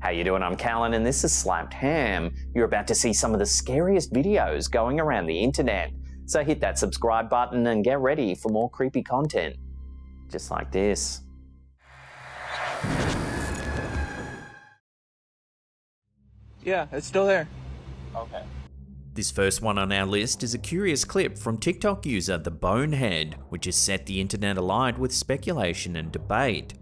How you doing? I'm Callan and this is Slapped Ham. You're about to see some of the scariest videos going around the internet. So hit that subscribe button and get ready for more creepy content. Just like this. Yeah, it's still there. Okay. This first one on our list is a curious clip from TikTok user The Bonehead, which has set the internet alight with speculation and debate.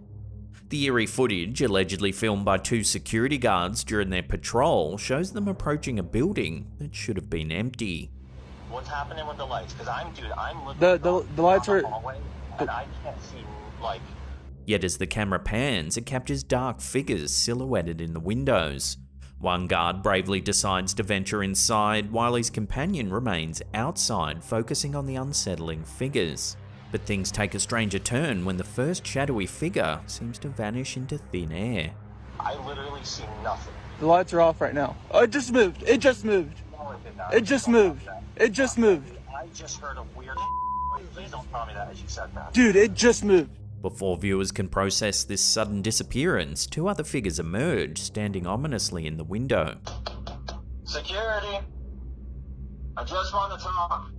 The eerie footage, allegedly filmed by two security guards during their patrol, shows them approaching a building that should have been empty. What's happening with the lights? Because I'm The lights are. And I can't see, like. Yet as the camera pans, it captures dark figures silhouetted in the windows. One guard bravely decides to venture inside, while his companion remains outside, focusing on the unsettling figures. But things take a stranger turn when the first shadowy figure seems to vanish into thin air. I literally see nothing. The lights are off right now. Oh, it just moved. It just moved. No, it did not. It just moved. It just moved. I just heard a weird. Please don't tell me that as you said that. Dude, it just moved. Before viewers can process this sudden disappearance, two other figures emerge, standing ominously in the window. Security. I just want to talk.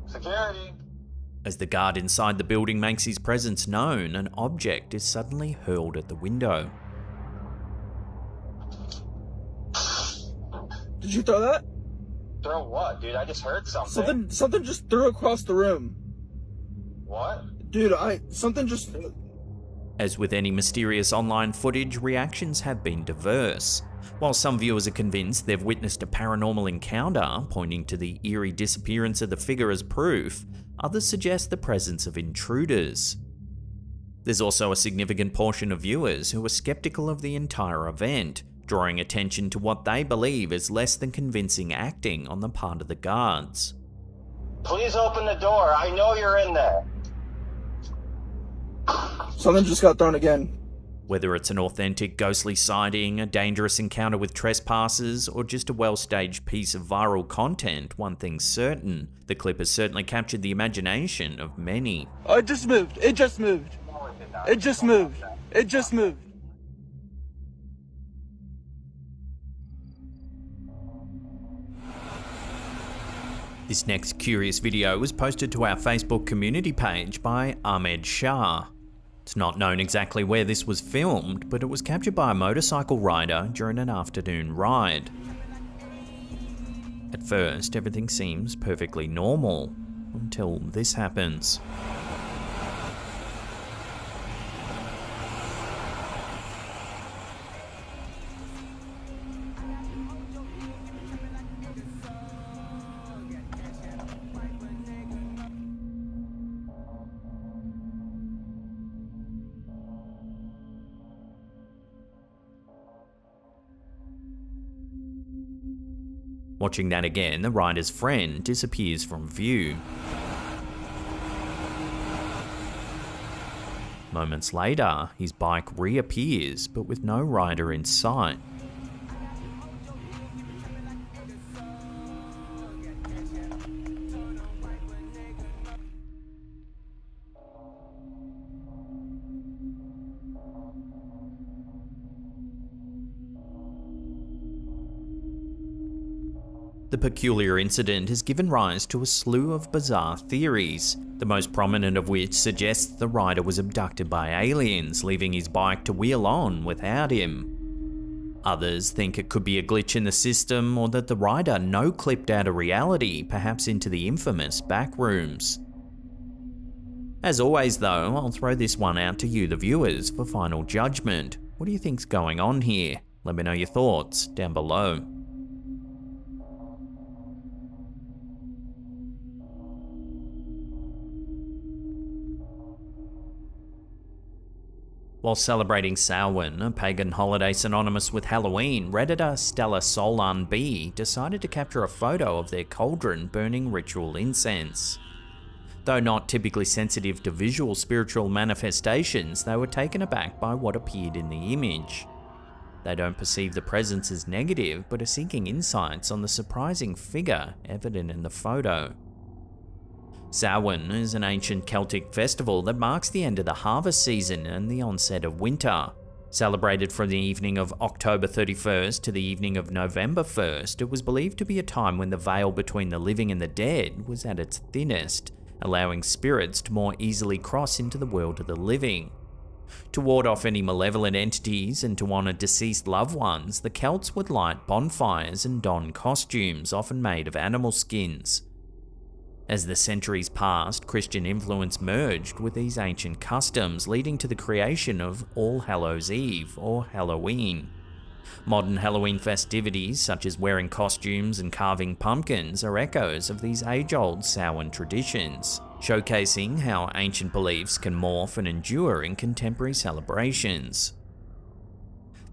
Security. As the guard inside the building makes his presence known, an object is suddenly hurled at the window. Did you throw that? Throw what, dude? I just heard something. Something just threw across the room. What? Dude, something just. As with any mysterious online footage, reactions have been diverse. While some viewers are convinced they've witnessed a paranormal encounter, pointing to the eerie disappearance of the figure as proof, others suggest the presence of intruders. There's also a significant portion of viewers who are skeptical of the entire event, drawing attention to what they believe is less than convincing acting on the part of the guards. Please open the door. I know you're in there. Something just got thrown again. Whether it's an authentic ghostly sighting, a dangerous encounter with trespassers, or just a well-staged piece of viral content, one thing's certain: the clip has certainly captured the imagination of many. Oh, it just moved. It just moved. No, it did not. It just moved. It just moved. This next curious video was posted to our Facebook community page by Ahmed Shah. It's not known exactly where this was filmed, but it was captured by a motorcycle rider during an afternoon ride. At first, everything seems perfectly normal, until this happens. Watching that again, the rider's friend disappears from view. Moments later, his bike reappears, but with no rider in sight. The peculiar incident has given rise to a slew of bizarre theories, the most prominent of which suggests the rider was abducted by aliens, leaving his bike to wheel on without him. Others think it could be a glitch in the system, or that the rider no-clipped out of reality, perhaps into the infamous backrooms. As always though, I'll throw this one out to you, the viewers, for final judgment. What do you think's going on here? Let me know your thoughts down below. While celebrating Samhain, a pagan holiday synonymous with Halloween, Redditor Stella Solan B decided to capture a photo of their cauldron burning ritual incense. Though not typically sensitive to visual spiritual manifestations, they were taken aback by what appeared in the image. They don't perceive the presence as negative, but are seeking insights on the surprising figure evident in the photo. Samhain is an ancient Celtic festival that marks the end of the harvest season and the onset of winter. Celebrated from the evening of October 31st to the evening of November 1st, it was believed to be a time when the veil between the living and the dead was at its thinnest, allowing spirits to more easily cross into the world of the living. To ward off any malevolent entities and to honour deceased loved ones, the Celts would light bonfires and don costumes, often made of animal skins. As the centuries passed, Christian influence merged with these ancient customs, leading to the creation of All Hallows Eve, or Halloween. Modern Halloween festivities, such as wearing costumes and carving pumpkins, are echoes of these age-old Samhain traditions, showcasing how ancient beliefs can morph and endure in contemporary celebrations.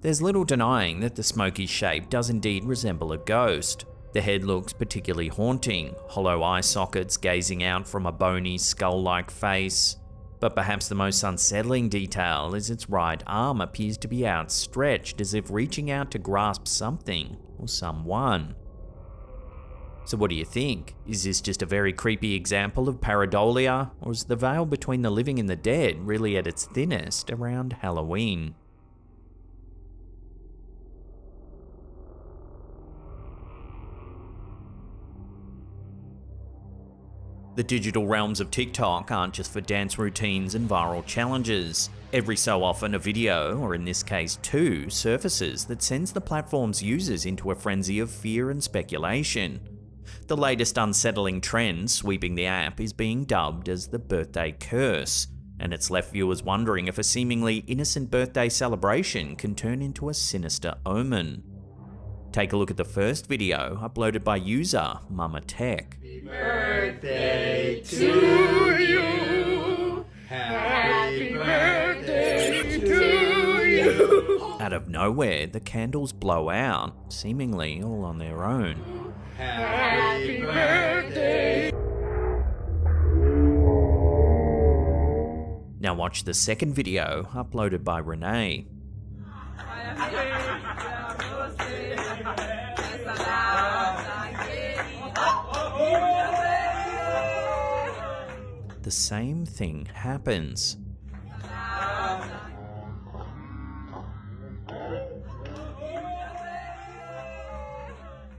There's little denying that the smoky shape does indeed resemble a ghost. The head looks particularly haunting, hollow eye sockets gazing out from a bony, skull-like face. But perhaps the most unsettling detail is its right arm appears to be outstretched, as if reaching out to grasp something or someone. So what do you think? Is this just a very creepy example of pareidolia, or is the veil between the living and the dead really at its thinnest around Halloween? The digital realms of TikTok aren't just for dance routines and viral challenges. Every so often a video, or in this case two, surfaces that sends the platform's users into a frenzy of fear and speculation. The latest unsettling trend sweeping the app is being dubbed as the birthday curse, and it's left viewers wondering if a seemingly innocent birthday celebration can turn into a sinister omen. Take a look at the first video uploaded by user Mama Tech. Birthday to you. Happy birthday to you. Out of nowhere, the candles blow out, seemingly all on their own. Happy birthday. Now watch the second video uploaded by Renee. The same thing happens.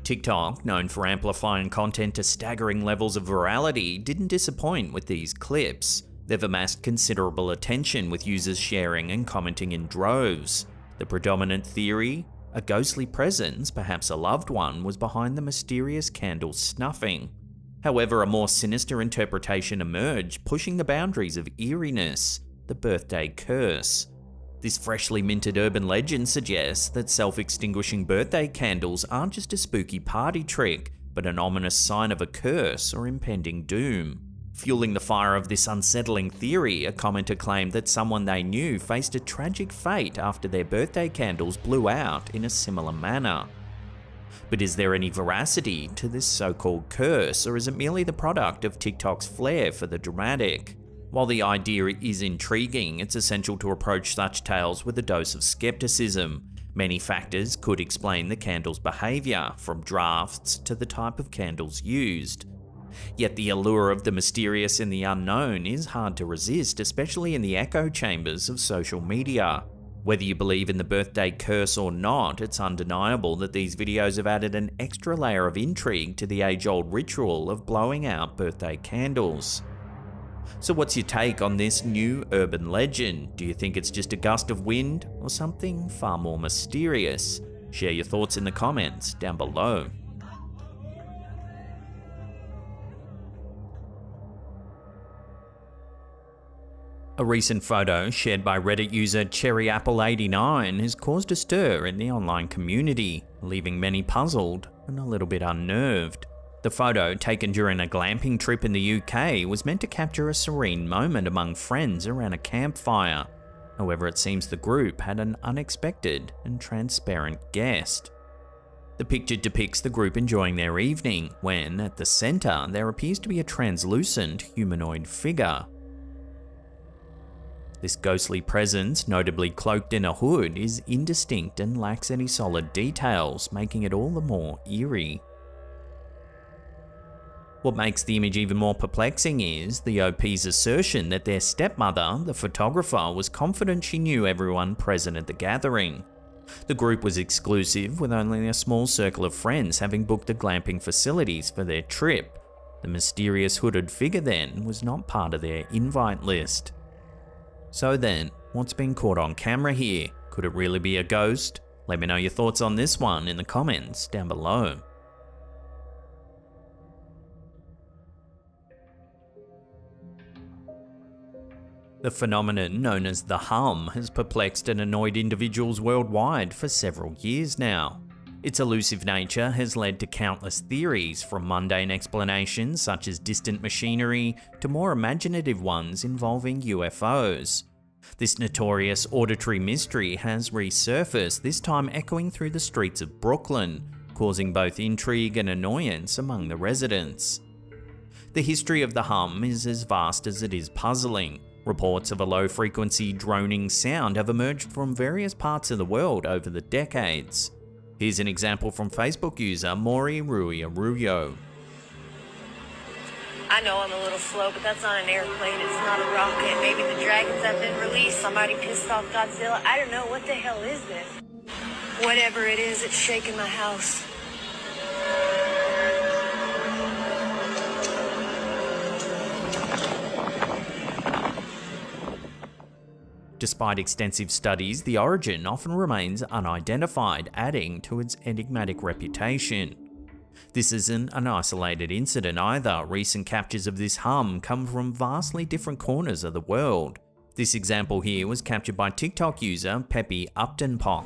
TikTok, known for amplifying content to staggering levels of virality, didn't disappoint with these clips. They've amassed considerable attention, with users sharing and commenting in droves. The predominant theory? A ghostly presence, perhaps a loved one, was behind the mysterious candle snuffing. However, a more sinister interpretation emerged, pushing the boundaries of eeriness: the birthday curse. This freshly minted urban legend suggests that self-extinguishing birthday candles aren't just a spooky party trick, but an ominous sign of a curse or impending doom. Fueling the fire of this unsettling theory, a commenter claimed that someone they knew faced a tragic fate after their birthday candles blew out in a similar manner. But is there any veracity to this so-called curse, or is it merely the product of TikTok's flair for the dramatic? While the idea is intriguing, it's essential to approach such tales with a dose of skepticism. Many factors could explain the candle's behaviour, from drafts to the type of candles used. Yet the allure of the mysterious and the unknown is hard to resist, especially in the echo chambers of social media. Whether you believe in the birthday curse or not, it's undeniable that these videos have added an extra layer of intrigue to the age-old ritual of blowing out birthday candles. So what's your take on this new urban legend? Do you think it's just a gust of wind, or something far more mysterious? Share your thoughts in the comments down below. A recent photo shared by Reddit user CherryApple89 has caused a stir in the online community, leaving many puzzled and a little bit unnerved. The photo, taken during a glamping trip in the UK, was meant to capture a serene moment among friends around a campfire. However, it seems the group had an unexpected and transparent guest. The picture depicts the group enjoying their evening, when, at the centre, there appears to be a translucent humanoid figure. This ghostly presence, notably cloaked in a hood, is indistinct and lacks any solid details, making it all the more eerie. What makes the image even more perplexing is the OP's assertion that their stepmother, the photographer, was confident she knew everyone present at the gathering. The group was exclusive, with only a small circle of friends having booked the glamping facilities for their trip. The mysterious hooded figure then was not part of their invite list. So then, what's been caught on camera here? Could it really be a ghost? Let me know your thoughts on this one in the comments down below. The phenomenon known as the hum has perplexed and annoyed individuals worldwide for several years now. Its elusive nature has led to countless theories, from mundane explanations such as distant machinery to more imaginative ones involving UFOs. This notorious auditory mystery has resurfaced, this time echoing through the streets of Brooklyn, causing both intrigue and annoyance among the residents. The history of the hum is as vast as it is puzzling. Reports of a low-frequency droning sound have emerged from various parts of the world over the decades. Here's an example from Facebook user Mori Rui Arroyo. I know I'm a little slow, but that's not an airplane, it's not a rocket. Maybe the dragons have been released, somebody pissed off Godzilla. I don't know, what the hell is this? Whatever it is, it's shaking my house. Despite extensive studies, the origin often remains unidentified, adding to its enigmatic reputation. This isn't an isolated incident either. Recent captures of this hum come from vastly different corners of the world. This example here was captured by TikTok user Peppy Uptonpock.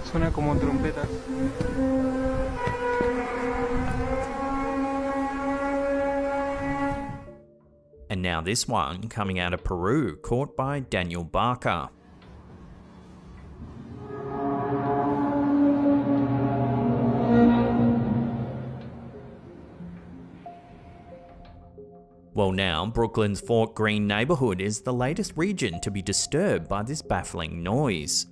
Suena como trompetas. And now this one coming out of Peru, caught by Daniel Barker. Well, now, Brooklyn's Fort Greene neighborhood is the latest region to be disturbed by this baffling noise.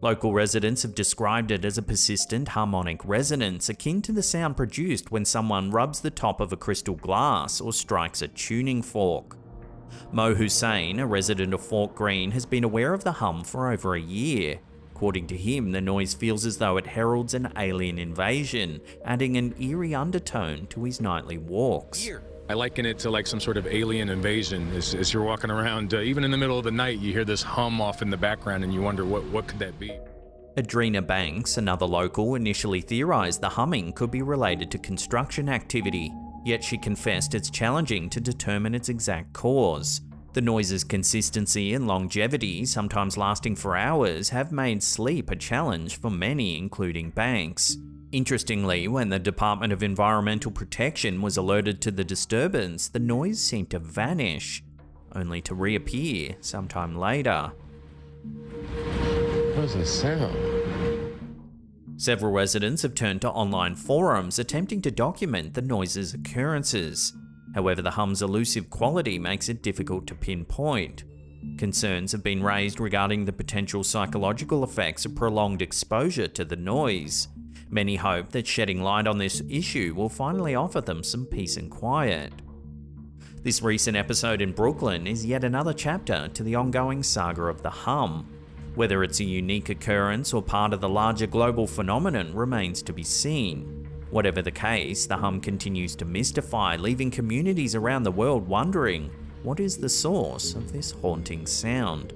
Local residents have described it as a persistent harmonic resonance akin to the sound produced when someone rubs the top of a crystal glass or strikes a tuning fork. Mo Hussein, a resident of Fort Greene, has been aware of the hum for over a year. According to him, the noise feels as though it heralds an alien invasion, adding an eerie undertone to his nightly walks. I liken it to like some sort of alien invasion. As you're walking around, even in the middle of the night, you hear this hum off in the background and you wonder what could that be? Adrena Banks, another local, initially theorized the humming could be related to construction activity, yet she confessed it's challenging to determine its exact cause. The noise's consistency and longevity, sometimes lasting for hours, have made sleep a challenge for many, including Banks. Interestingly, when the Department of Environmental Protection was alerted to the disturbance, the noise seemed to vanish, only to reappear sometime later. What is that sound? Several residents have turned to online forums attempting to document the noise's occurrences. However, the hum's elusive quality makes it difficult to pinpoint. Concerns have been raised regarding the potential psychological effects of prolonged exposure to the noise. Many hope that shedding light on this issue will finally offer them some peace and quiet. This recent episode in Brooklyn is yet another chapter to the ongoing saga of the hum. Whether it's a unique occurrence or part of the larger global phenomenon remains to be seen. Whatever the case, the hum continues to mystify, leaving communities around the world wondering, what is the source of this haunting sound?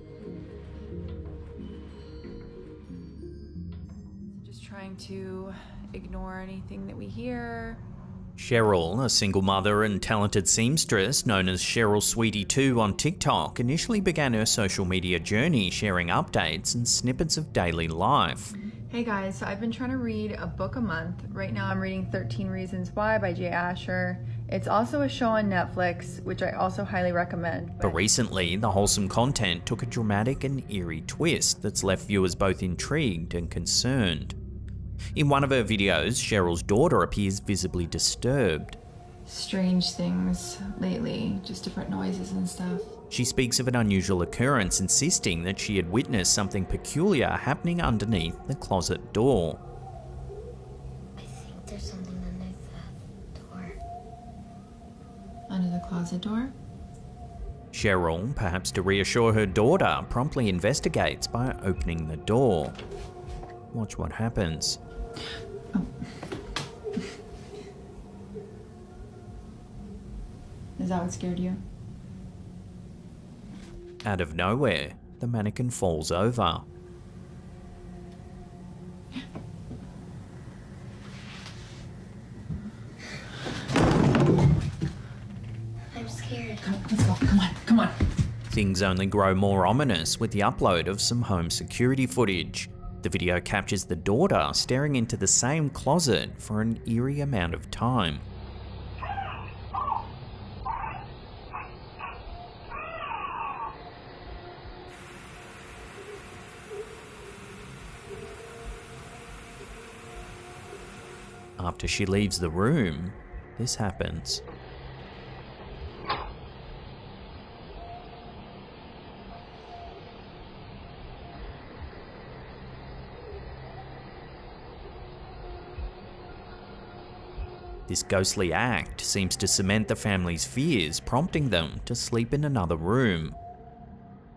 To ignore anything that we hear. Cheryl, a single mother and talented seamstress known as Cheryl Sweetie 2 on TikTok, initially began her social media journey sharing updates and snippets of daily life. Hey guys, so I've been trying to read a book a month. Right now I'm reading 13 Reasons Why by Jay Asher. It's also a show on Netflix, which I also highly recommend. But recently, the wholesome content took a dramatic and eerie twist that's left viewers both intrigued and concerned. In one of her videos, Cheryl's daughter appears visibly disturbed. Strange things lately, just different noises and stuff. She speaks of an unusual occurrence, insisting that she had witnessed something peculiar happening underneath the closet door. I think there's something under the closet door. Cheryl, perhaps to reassure her daughter, promptly investigates by opening the door. Watch what happens. Oh. Is that what scared you? Out of nowhere, the mannequin falls over. I'm scared. Let's go. Come on. Things only grow more ominous with the upload of some home security footage. The video captures the daughter staring into the same closet for an eerie amount of time. After she leaves the room, this happens. This ghostly act seems to cement the family's fears, prompting them to sleep in another room.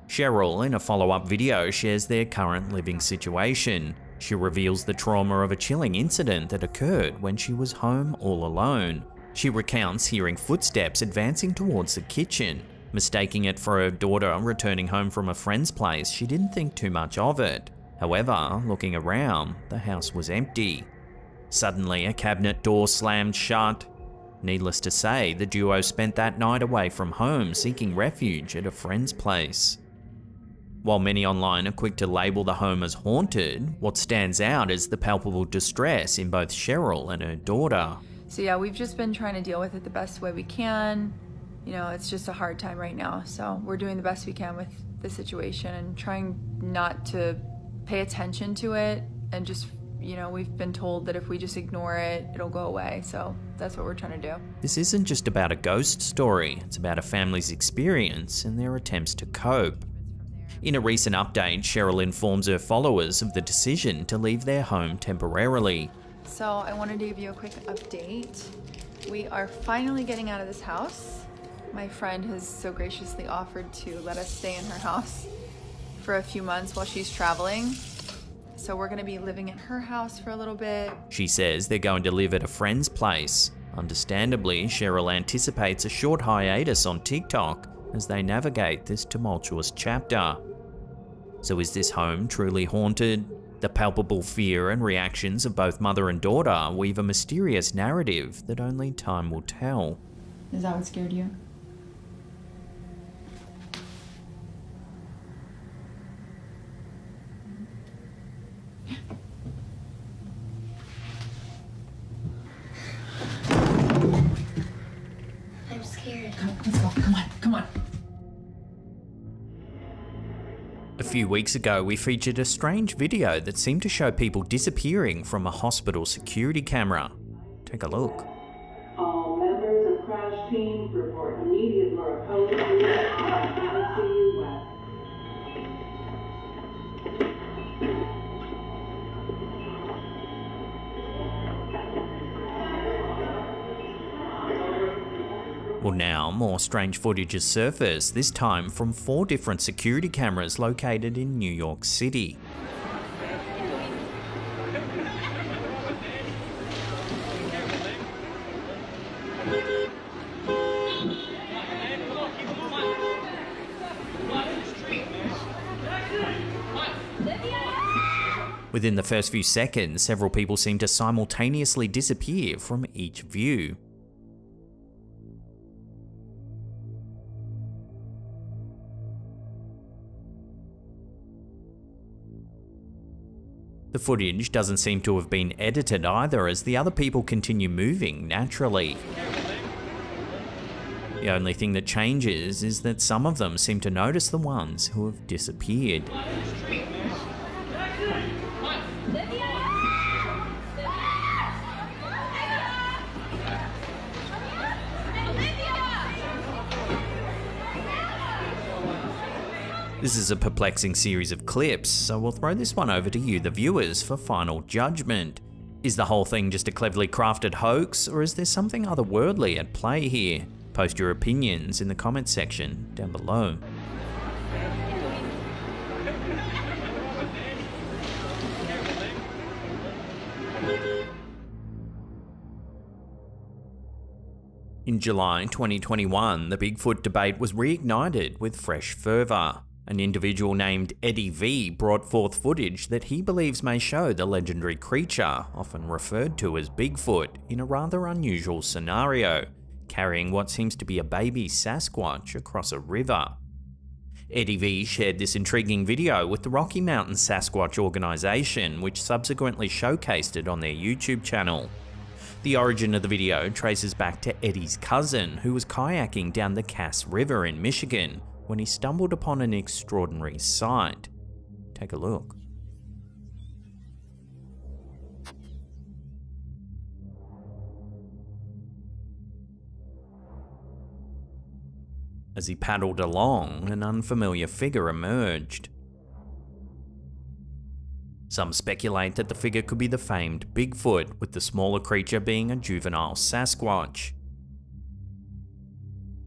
Cheryl, in a follow-up video, shares their current living situation. She reveals the trauma of a chilling incident that occurred when she was home all alone. She recounts hearing footsteps advancing towards the kitchen. Mistaking it for her daughter returning home from a friend's place, she didn't think too much of it. However, looking around, the house was empty. Suddenly, a cabinet door slammed shut. Needless to say, the duo spent that night away from home seeking refuge at a friend's place. While many online are quick to label the home as haunted, what stands out is the palpable distress in both Cheryl and her daughter. So yeah, we've just been trying to deal with it the best way we can. You know, it's just a hard time right now. So we're doing the best we can with the situation and trying not to pay attention to it and just, you know, we've been told that if we just ignore it, it'll go away. So that's what we're trying to do. This isn't just about a ghost story, it's about a family's experience and their attempts to cope. In a recent update, Cheryl informs her followers of the decision to leave their home temporarily. So I wanted to give you a quick update. We are finally getting out of this house. My friend has so graciously offered to let us stay in her house for a few months while she's traveling. So we're gonna be living at her house for a little bit. She says they're going to live at a friend's place. Understandably, Cheryl anticipates a short hiatus on TikTok as they navigate this tumultuous chapter. So is this home truly haunted? The palpable fear and reactions of both mother and daughter weave a mysterious narrative that only time will tell. Is that what scared you? I'm scared. Let's go. Come on. A few weeks ago, we featured a strange video that seemed to show people disappearing from a hospital security camera. Take a look. All members of crash team report immediate locality on ICU West. Well, now more strange footage has surfaced, this time from 4 different security cameras located in New York City. Within the first few seconds, several people seem to simultaneously disappear from each view. The footage doesn't seem to have been edited either, as the other people continue moving naturally. The only thing that changes is that some of them seem to notice the ones who have disappeared. This is a perplexing series of clips, so we'll throw this one over to you, the viewers, for final judgment. Is the whole thing just a cleverly crafted hoax, or is there something otherworldly at play here? Post your opinions in the comments section down below. In July 2021, the Bigfoot debate was reignited with fresh fervour. An individual named Eddie V brought forth footage that he believes may show the legendary creature, often referred to as Bigfoot, in a rather unusual scenario, carrying what seems to be a baby Sasquatch across a river. Eddie V shared this intriguing video with the Rocky Mountain Sasquatch organisation, which subsequently showcased it on their YouTube channel. The origin of the video traces back to Eddie's cousin, who was kayaking down the Cass River in Michigan when he stumbled upon an extraordinary sight. Take a look. As he paddled along, an unfamiliar figure emerged. Some speculate that the figure could be the famed Bigfoot, with the smaller creature being a juvenile Sasquatch.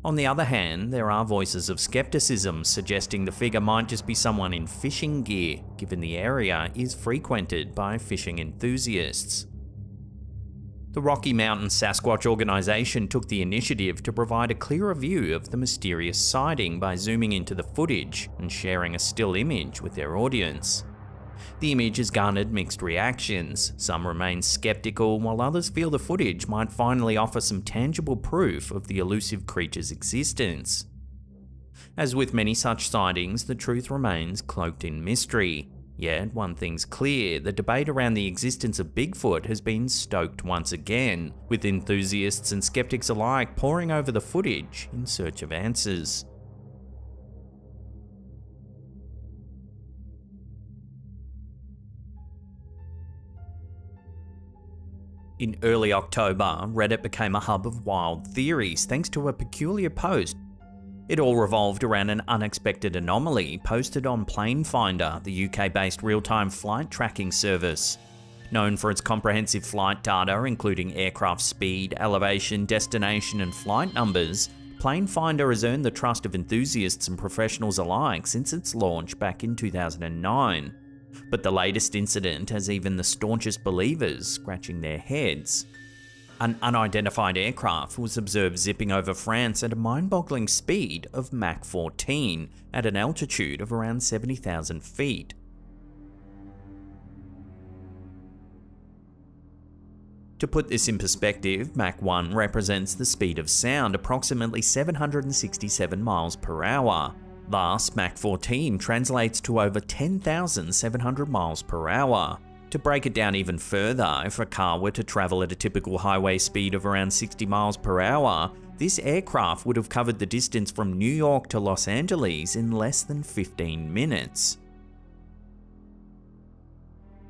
On the other hand, there are voices of skepticism suggesting the figure might just be someone in fishing gear, given the area is frequented by fishing enthusiasts. The Rocky Mountain Sasquatch organisation took the initiative to provide a clearer view of the mysterious sighting by zooming into the footage and sharing a still image with their audience. The image has garnered mixed reactions. Some remain skeptical, while others feel the footage might finally offer some tangible proof of the elusive creature's existence. As with many such sightings, the truth remains cloaked in mystery. Yet, one thing's clear, the debate around the existence of Bigfoot has been stoked once again, with enthusiasts and skeptics alike poring over the footage in search of answers. In early October, Reddit became a hub of wild theories thanks to a peculiar post. It all revolved around an unexpected anomaly posted on Planefinder, the UK-based real-time flight tracking service. Known for its comprehensive flight data, including aircraft speed, elevation, destination, and flight numbers, Planefinder has earned the trust of enthusiasts and professionals alike since its launch back in 2009. But the latest incident has even the staunchest believers scratching their heads. An unidentified aircraft was observed zipping over France at a mind-boggling speed of Mach 14 at an altitude of around 70,000 feet. To put this in perspective, Mach 1 represents the speed of sound, approximately 767 miles per hour. Thus, Mach 14 translates to over 10,700 miles per hour. To break it down even further, if a car were to travel at a typical highway speed of around 60 miles per hour, this aircraft would have covered the distance from New York to Los Angeles in less than 15 minutes.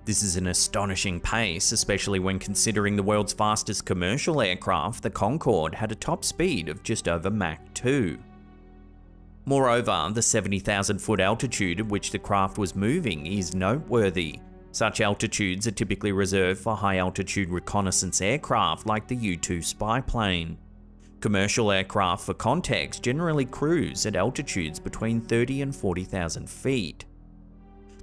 This is an astonishing pace, especially when considering the world's fastest commercial aircraft, the Concorde, had a top speed of just over Mach 2. Moreover, the 70,000-foot altitude at which the craft was moving is noteworthy. Such altitudes are typically reserved for high-altitude reconnaissance aircraft like the U-2 spy plane. Commercial aircraft, for context, generally cruise at altitudes between 30 and 40,000 feet.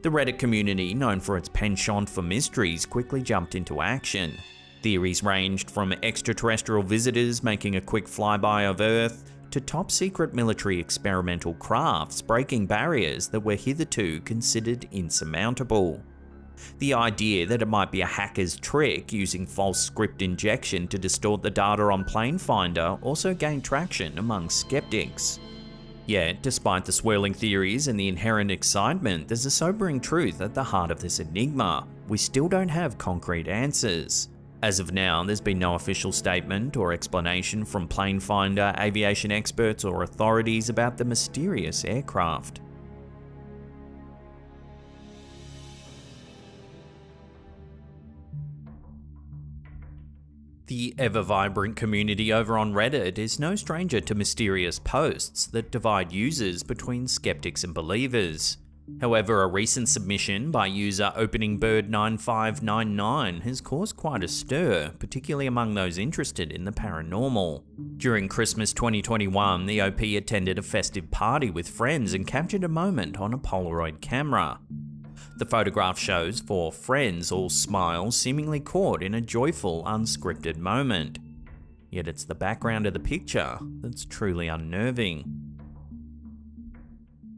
The Reddit community, known for its penchant for mysteries, quickly jumped into action. Theories ranged from extraterrestrial visitors making a quick flyby of Earth, to top-secret military experimental crafts breaking barriers that were hitherto considered insurmountable. The idea that it might be a hacker's trick using false script injection to distort the data on Planefinder also gained traction among skeptics. Yet, despite the swirling theories and the inherent excitement, there's a sobering truth at the heart of this enigma. We still don't have concrete answers. As of now, there's been no official statement or explanation from Planefinder, aviation experts, or authorities about the mysterious aircraft. The ever-vibrant community over on Reddit is no stranger to mysterious posts that divide users between skeptics and believers. However, a recent submission by user OpeningBird9599 has caused quite a stir, particularly among those interested in the paranormal. During Christmas 2021, the OP attended a festive party with friends and captured a moment on a Polaroid camera. The photograph shows 4 friends, all smiles, seemingly caught in a joyful, unscripted moment. Yet it's the background of the picture that's truly unnerving.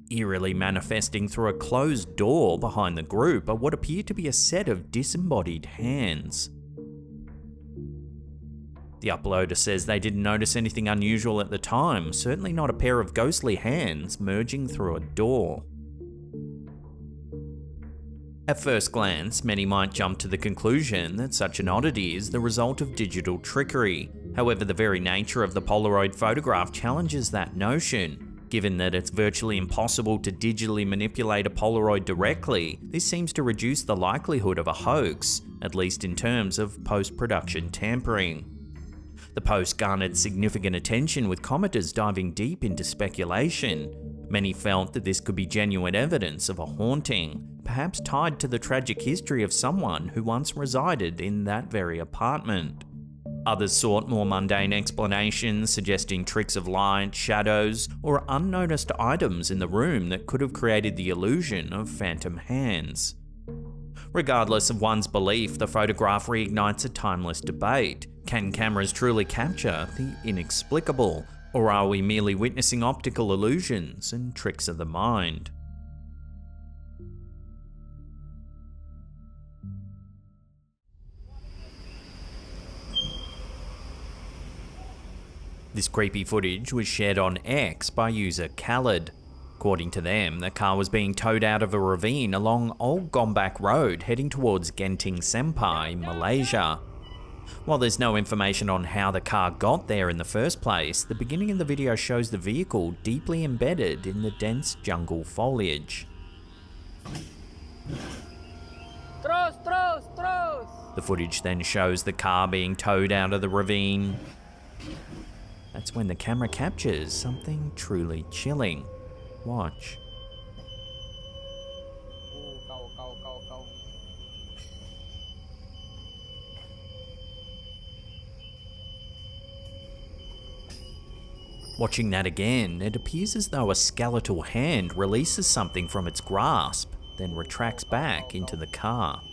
Eerily manifesting through a closed door behind the group are what appear to be a set of disembodied hands. The uploader says they didn't notice anything unusual at the time, certainly not a pair of ghostly hands merging through a door. At first glance, many might jump to the conclusion that such an oddity is the result of digital trickery. However, the very nature of the Polaroid photograph challenges that notion. Given that it's virtually impossible to digitally manipulate a Polaroid directly, this seems to reduce the likelihood of a hoax, at least in terms of post-production tampering. The post garnered significant attention, with commenters diving deep into speculation. Many felt that this could be genuine evidence of a haunting, perhaps tied to the tragic history of someone who once resided in that very apartment. Others sought more mundane explanations, suggesting tricks of light, shadows, or unnoticed items in the room that could have created the illusion of phantom hands. Regardless of one's belief, the photograph reignites a timeless debate. Can cameras truly capture the inexplicable, or are we merely witnessing optical illusions and tricks of the mind? This creepy footage was shared on X by user Khaled. According to them, the car was being towed out of a ravine along Old Gombak Road heading towards Genting Senpai, Malaysia. While there's no information on how the car got there in the first place, the beginning of the video shows the vehicle deeply embedded in the dense jungle foliage. The footage then shows the car being towed out of the ravine. That's when the camera captures something truly chilling. Watch. Watching that again, it appears as though a skeletal hand releases something from its grasp, then retracts back into the car.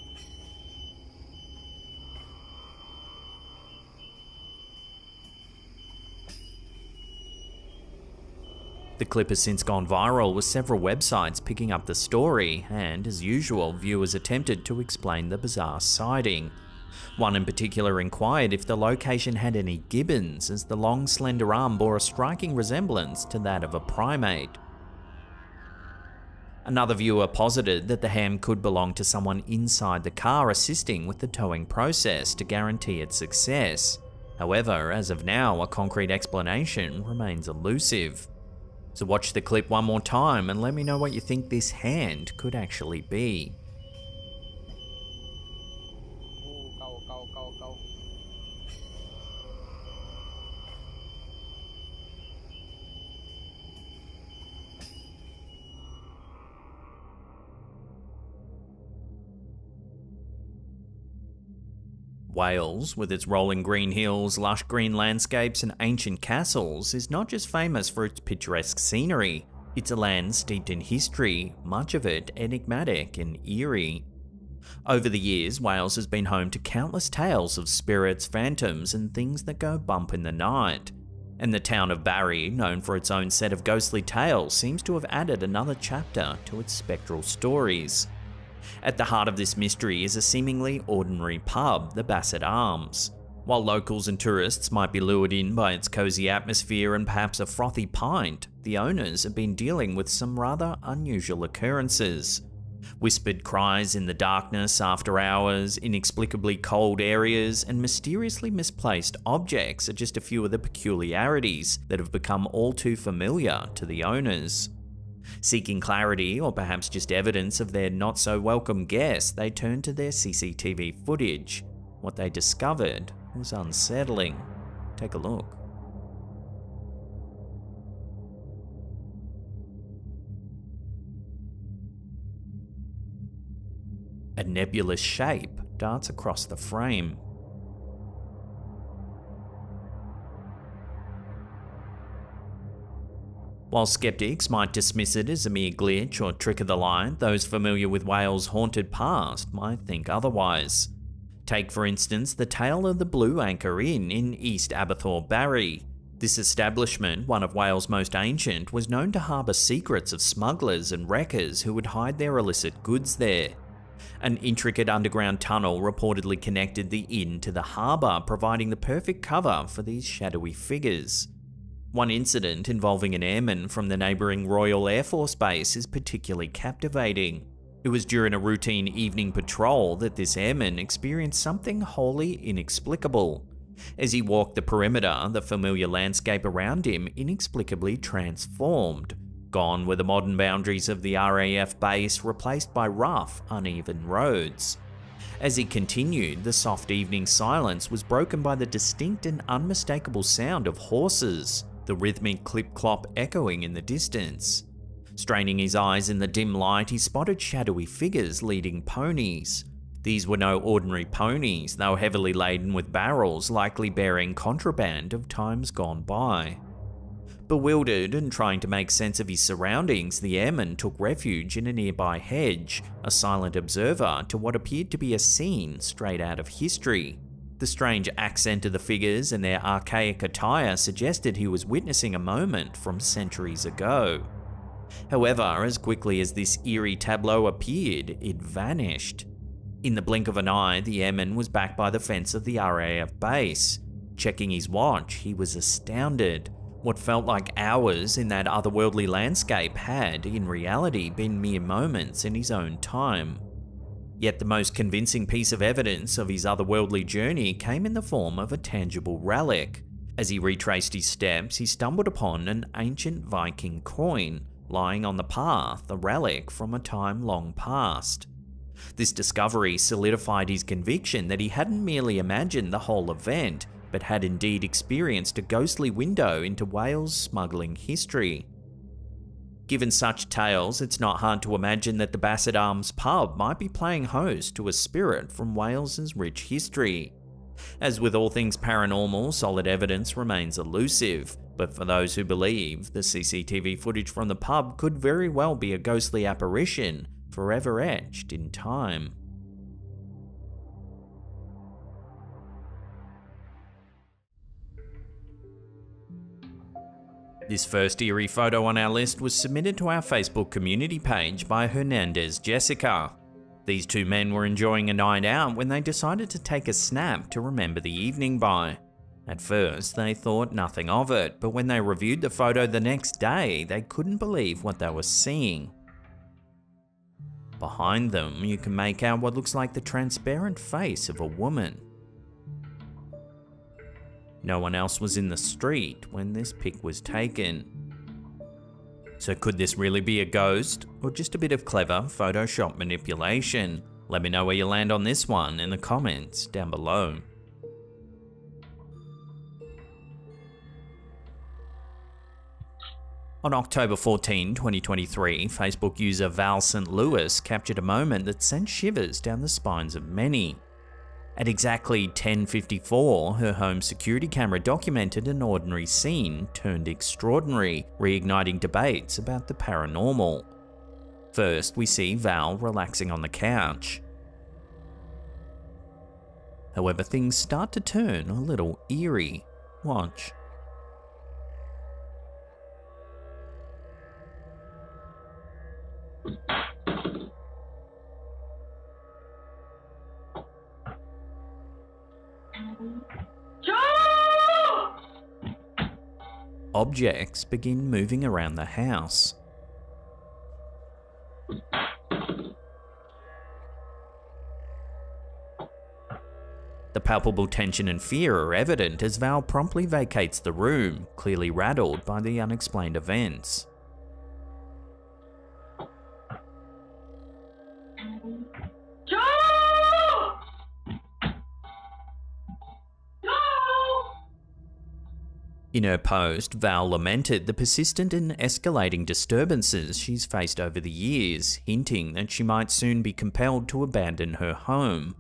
The clip has since gone viral, with several websites picking up the story, and as usual, viewers attempted to explain the bizarre sighting. One in particular inquired if the location had any gibbons, as the long, slender arm bore a striking resemblance to that of a primate. Another viewer posited that the hand could belong to someone inside the car assisting with the towing process to guarantee its success. However, as of now, a concrete explanation remains elusive. So watch the clip one more time and let me know what you think this hand could actually be. Wales, with its rolling green hills, lush green landscapes and ancient castles, is not just famous for its picturesque scenery, it's a land steeped in history, much of it enigmatic and eerie. Over the years, Wales has been home to countless tales of spirits, phantoms and things that go bump in the night. And the town of Barry, known for its own set of ghostly tales, seems to have added another chapter to its spectral stories. At the heart of this mystery is a seemingly ordinary pub, the Bassett Arms. While locals and tourists might be lured in by its cozy atmosphere and perhaps a frothy pint, the owners have been dealing with some rather unusual occurrences. Whispered cries in the darkness after hours, inexplicably cold areas, and mysteriously misplaced objects are just a few of the peculiarities that have become all too familiar to the owners. Seeking clarity, or perhaps just evidence of their not-so-welcome guest, they turned to their CCTV footage. What they discovered was unsettling. Take a look. A nebulous shape darts across the frame. While skeptics might dismiss it as a mere glitch or trick of the light, those familiar with Wales' haunted past might think otherwise. Take for instance the tale of the Blue Anchor Inn in East Aberthaw Barry. This establishment, one of Wales' most ancient, was known to harbour secrets of smugglers and wreckers who would hide their illicit goods there. An intricate underground tunnel reportedly connected the inn to the harbour, providing the perfect cover for these shadowy figures. One incident involving an airman from the neighbouring Royal Air Force Base is particularly captivating. It was during a routine evening patrol that this airman experienced something wholly inexplicable. As he walked the perimeter, the familiar landscape around him inexplicably transformed. Gone were the modern boundaries of the RAF base, replaced by rough, uneven roads. As he continued, the soft evening silence was broken by the distinct and unmistakable sound of horses, the rhythmic clip-clop echoing in the distance. Straining his eyes in the dim light, he spotted shadowy figures leading ponies. These were no ordinary ponies, they were heavily laden with barrels, likely bearing contraband of times gone by. Bewildered and trying to make sense of his surroundings, the airman took refuge in a nearby hedge, a silent observer to what appeared to be a scene straight out of history. The strange accent of the figures and their archaic attire suggested he was witnessing a moment from centuries ago. However, as quickly as this eerie tableau appeared, it vanished. In the blink of an eye, the airman was back by the fence of the RAF base. Checking his watch, he was astounded. What felt like hours in that otherworldly landscape had, in reality, been mere moments in his own time. Yet the most convincing piece of evidence of his otherworldly journey came in the form of a tangible relic. As he retraced his steps, he stumbled upon an ancient Viking coin, lying on the path, a relic from a time long past. This discovery solidified his conviction that he hadn't merely imagined the whole event, but had indeed experienced a ghostly window into Wales' smuggling history. Given such tales, it's not hard to imagine that the Bassett Arms pub might be playing host to a spirit from Wales' rich history. As with all things paranormal, solid evidence remains elusive, but for those who believe, the CCTV footage from the pub could very well be a ghostly apparition, forever etched in time. This first eerie photo on our list was submitted to our Facebook community page by Hernandez Jessica. These two men were enjoying a night out when they decided to take a snap to remember the evening by. At first, they thought nothing of it, but when they reviewed the photo the next day, they couldn't believe what they were seeing. Behind them, you can make out what looks like the transparent face of a woman. No one else was in the street when this pic was taken. So could this really be a ghost, or just a bit of clever Photoshop manipulation? Let me know where you land on this one in the comments down below. On October 14, 2023, Facebook user Val St. Louis captured a moment that sent shivers down the spines of many. At exactly 10:54, her home security camera documented an ordinary scene turned extraordinary, reigniting debates about the paranormal. First, we see Val relaxing on the couch. However, things start to turn a little eerie. Watch. Objects begin moving around the house. The palpable tension and fear are evident as Val promptly vacates the room, clearly rattled by the unexplained events. In her post, Val lamented the persistent and escalating disturbances she's faced over the years, hinting that she might soon be compelled to abandon her home.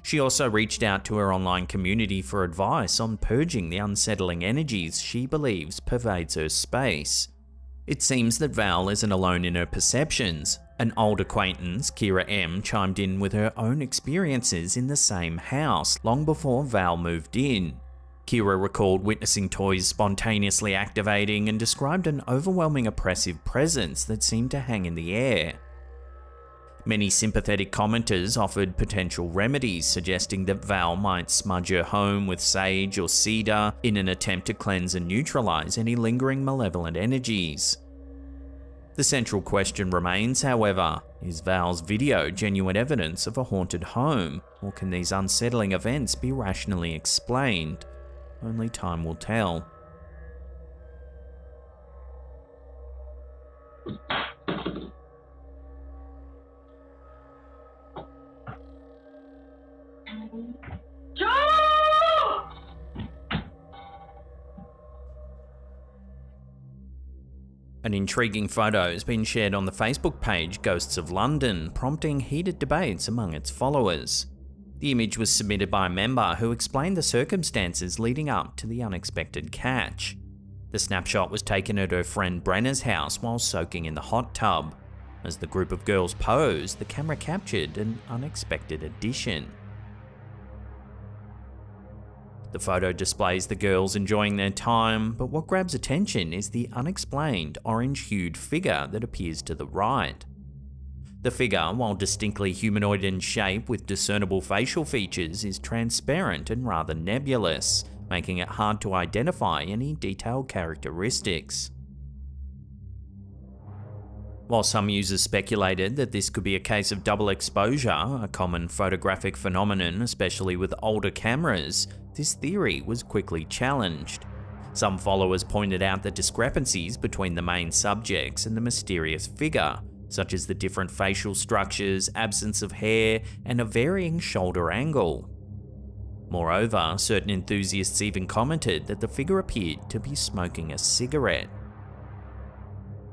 She also reached out to her online community for advice on purging the unsettling energies she believes pervades her space. It seems that Val isn't alone in her perceptions. An old acquaintance, Kira M, chimed in with her own experiences in the same house long before Val moved in. Kira recalled witnessing toys spontaneously activating and described an overwhelming oppressive presence that seemed to hang in the air. Many sympathetic commenters offered potential remedies, suggesting that Val might smudge her home with sage or cedar in an attempt to cleanse and neutralize any lingering malevolent energies. The central question remains, however, is Val's video genuine evidence of a haunted home, or can these unsettling events be rationally explained? Only time will tell. An intriguing photo has been shared on the Facebook page Ghosts of London, prompting heated debates among its followers. The image was submitted by a member who explained the circumstances leading up to the unexpected catch. The snapshot was taken at her friend Brenna's house while soaking in the hot tub. As the group of girls posed, the camera captured an unexpected addition. The photo displays the girls enjoying their time, but what grabs attention is the unexplained orange-hued figure that appears to the right. The figure, while distinctly humanoid in shape with discernible facial features, is transparent and rather nebulous, making it hard to identify any detailed characteristics. While some users speculated that this could be a case of double exposure, a common photographic phenomenon especially with older cameras, this theory was quickly challenged. Some followers pointed out the discrepancies between the main subjects and the mysterious figure, such as the different facial structures, absence of hair, and a varying shoulder angle. Moreover, certain enthusiasts even commented that the figure appeared to be smoking a cigarette.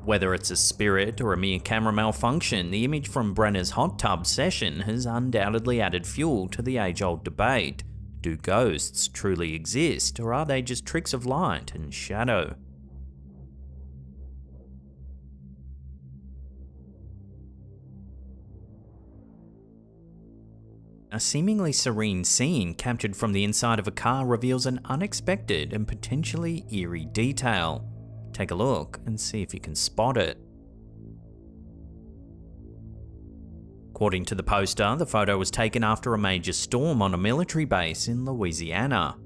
Whether it's a spirit or a mere camera malfunction, the image from Brenna's hot tub session has undoubtedly added fuel to the age-old debate. Do ghosts truly exist, or are they just tricks of light and shadow? A seemingly serene scene captured from the inside of a car reveals an unexpected and potentially eerie detail. Take a look and see if you can spot it. According to the poster, the photo was taken after a major storm on a military base in Louisiana.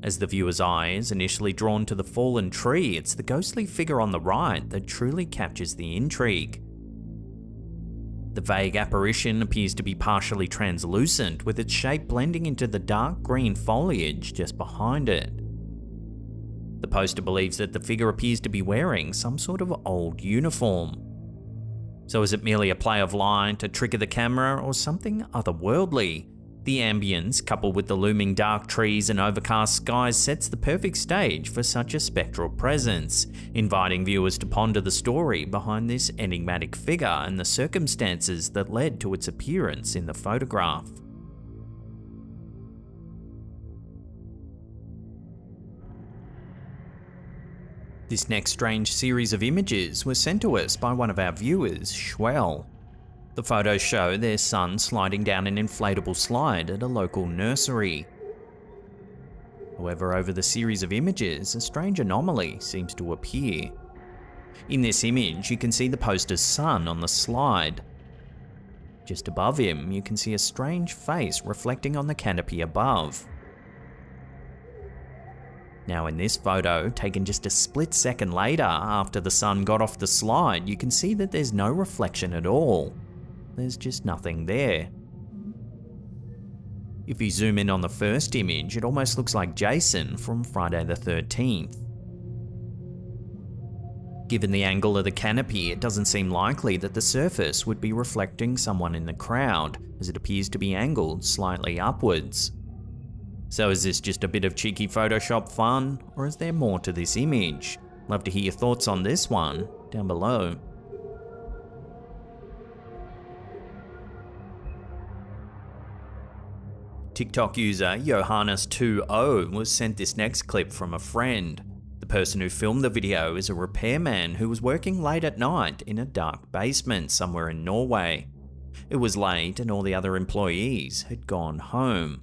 As the viewer's eye is initially drawn to the fallen tree, it's the ghostly figure on the right that truly captures the intrigue. The vague apparition appears to be partially translucent, with its shape blending into the dark green foliage just behind it. The poster believes that the figure appears to be wearing some sort of old uniform. So is it merely a play of light, a trick of the camera, or something otherworldly? The ambience, coupled with the looming dark trees and overcast skies, sets the perfect stage for such a spectral presence, inviting viewers to ponder the story behind this enigmatic figure and the circumstances that led to its appearance in the photograph. This next strange series of images was sent to us by one of our viewers, Schwell. The photos show their son sliding down an inflatable slide at a local nursery. However, over the series of images, a strange anomaly seems to appear. In this image, you can see the poster's son on the slide. Just above him, you can see a strange face reflecting on the canopy above. Now in this photo, taken just a split second later after the son got off the slide, you can see that there's no reflection at all. There's just nothing there. If you zoom in on the first image, it almost looks like Jason from Friday the 13th. Given the angle of the canopy, it doesn't seem likely that the surface would be reflecting someone in the crowd, as it appears to be angled slightly upwards. So is this just a bit of cheeky Photoshop fun, or is there more to this image? Love to hear your thoughts on this one down below. TikTok user Johannes20 was sent this next clip from a friend. The person who filmed the video is a repairman who was working late at night in a dark basement somewhere in Norway. It was late and all the other employees had gone home.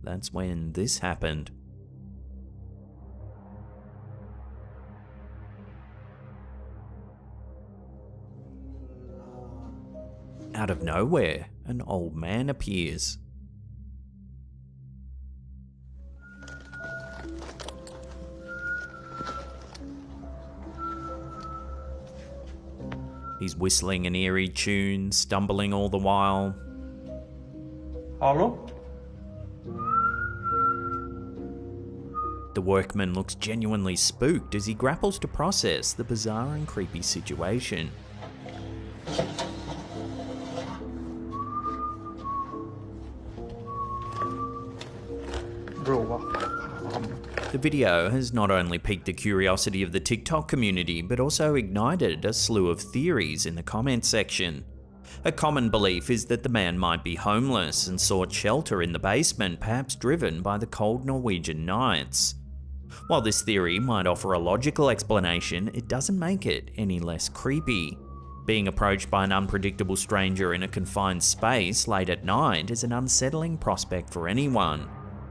That's when this happened. Out of nowhere, an old man appears. He's whistling an eerie tune, stumbling all the while. Hello? The workman looks genuinely spooked as he grapples to process the bizarre and creepy situation. The video has not only piqued the curiosity of the TikTok community, but also ignited a slew of theories in the comment section. A common belief is that the man might be homeless and sought shelter in the basement, perhaps driven by the cold Norwegian nights. While this theory might offer a logical explanation, it doesn't make it any less creepy. Being approached by an unpredictable stranger in a confined space late at night is an unsettling prospect for anyone.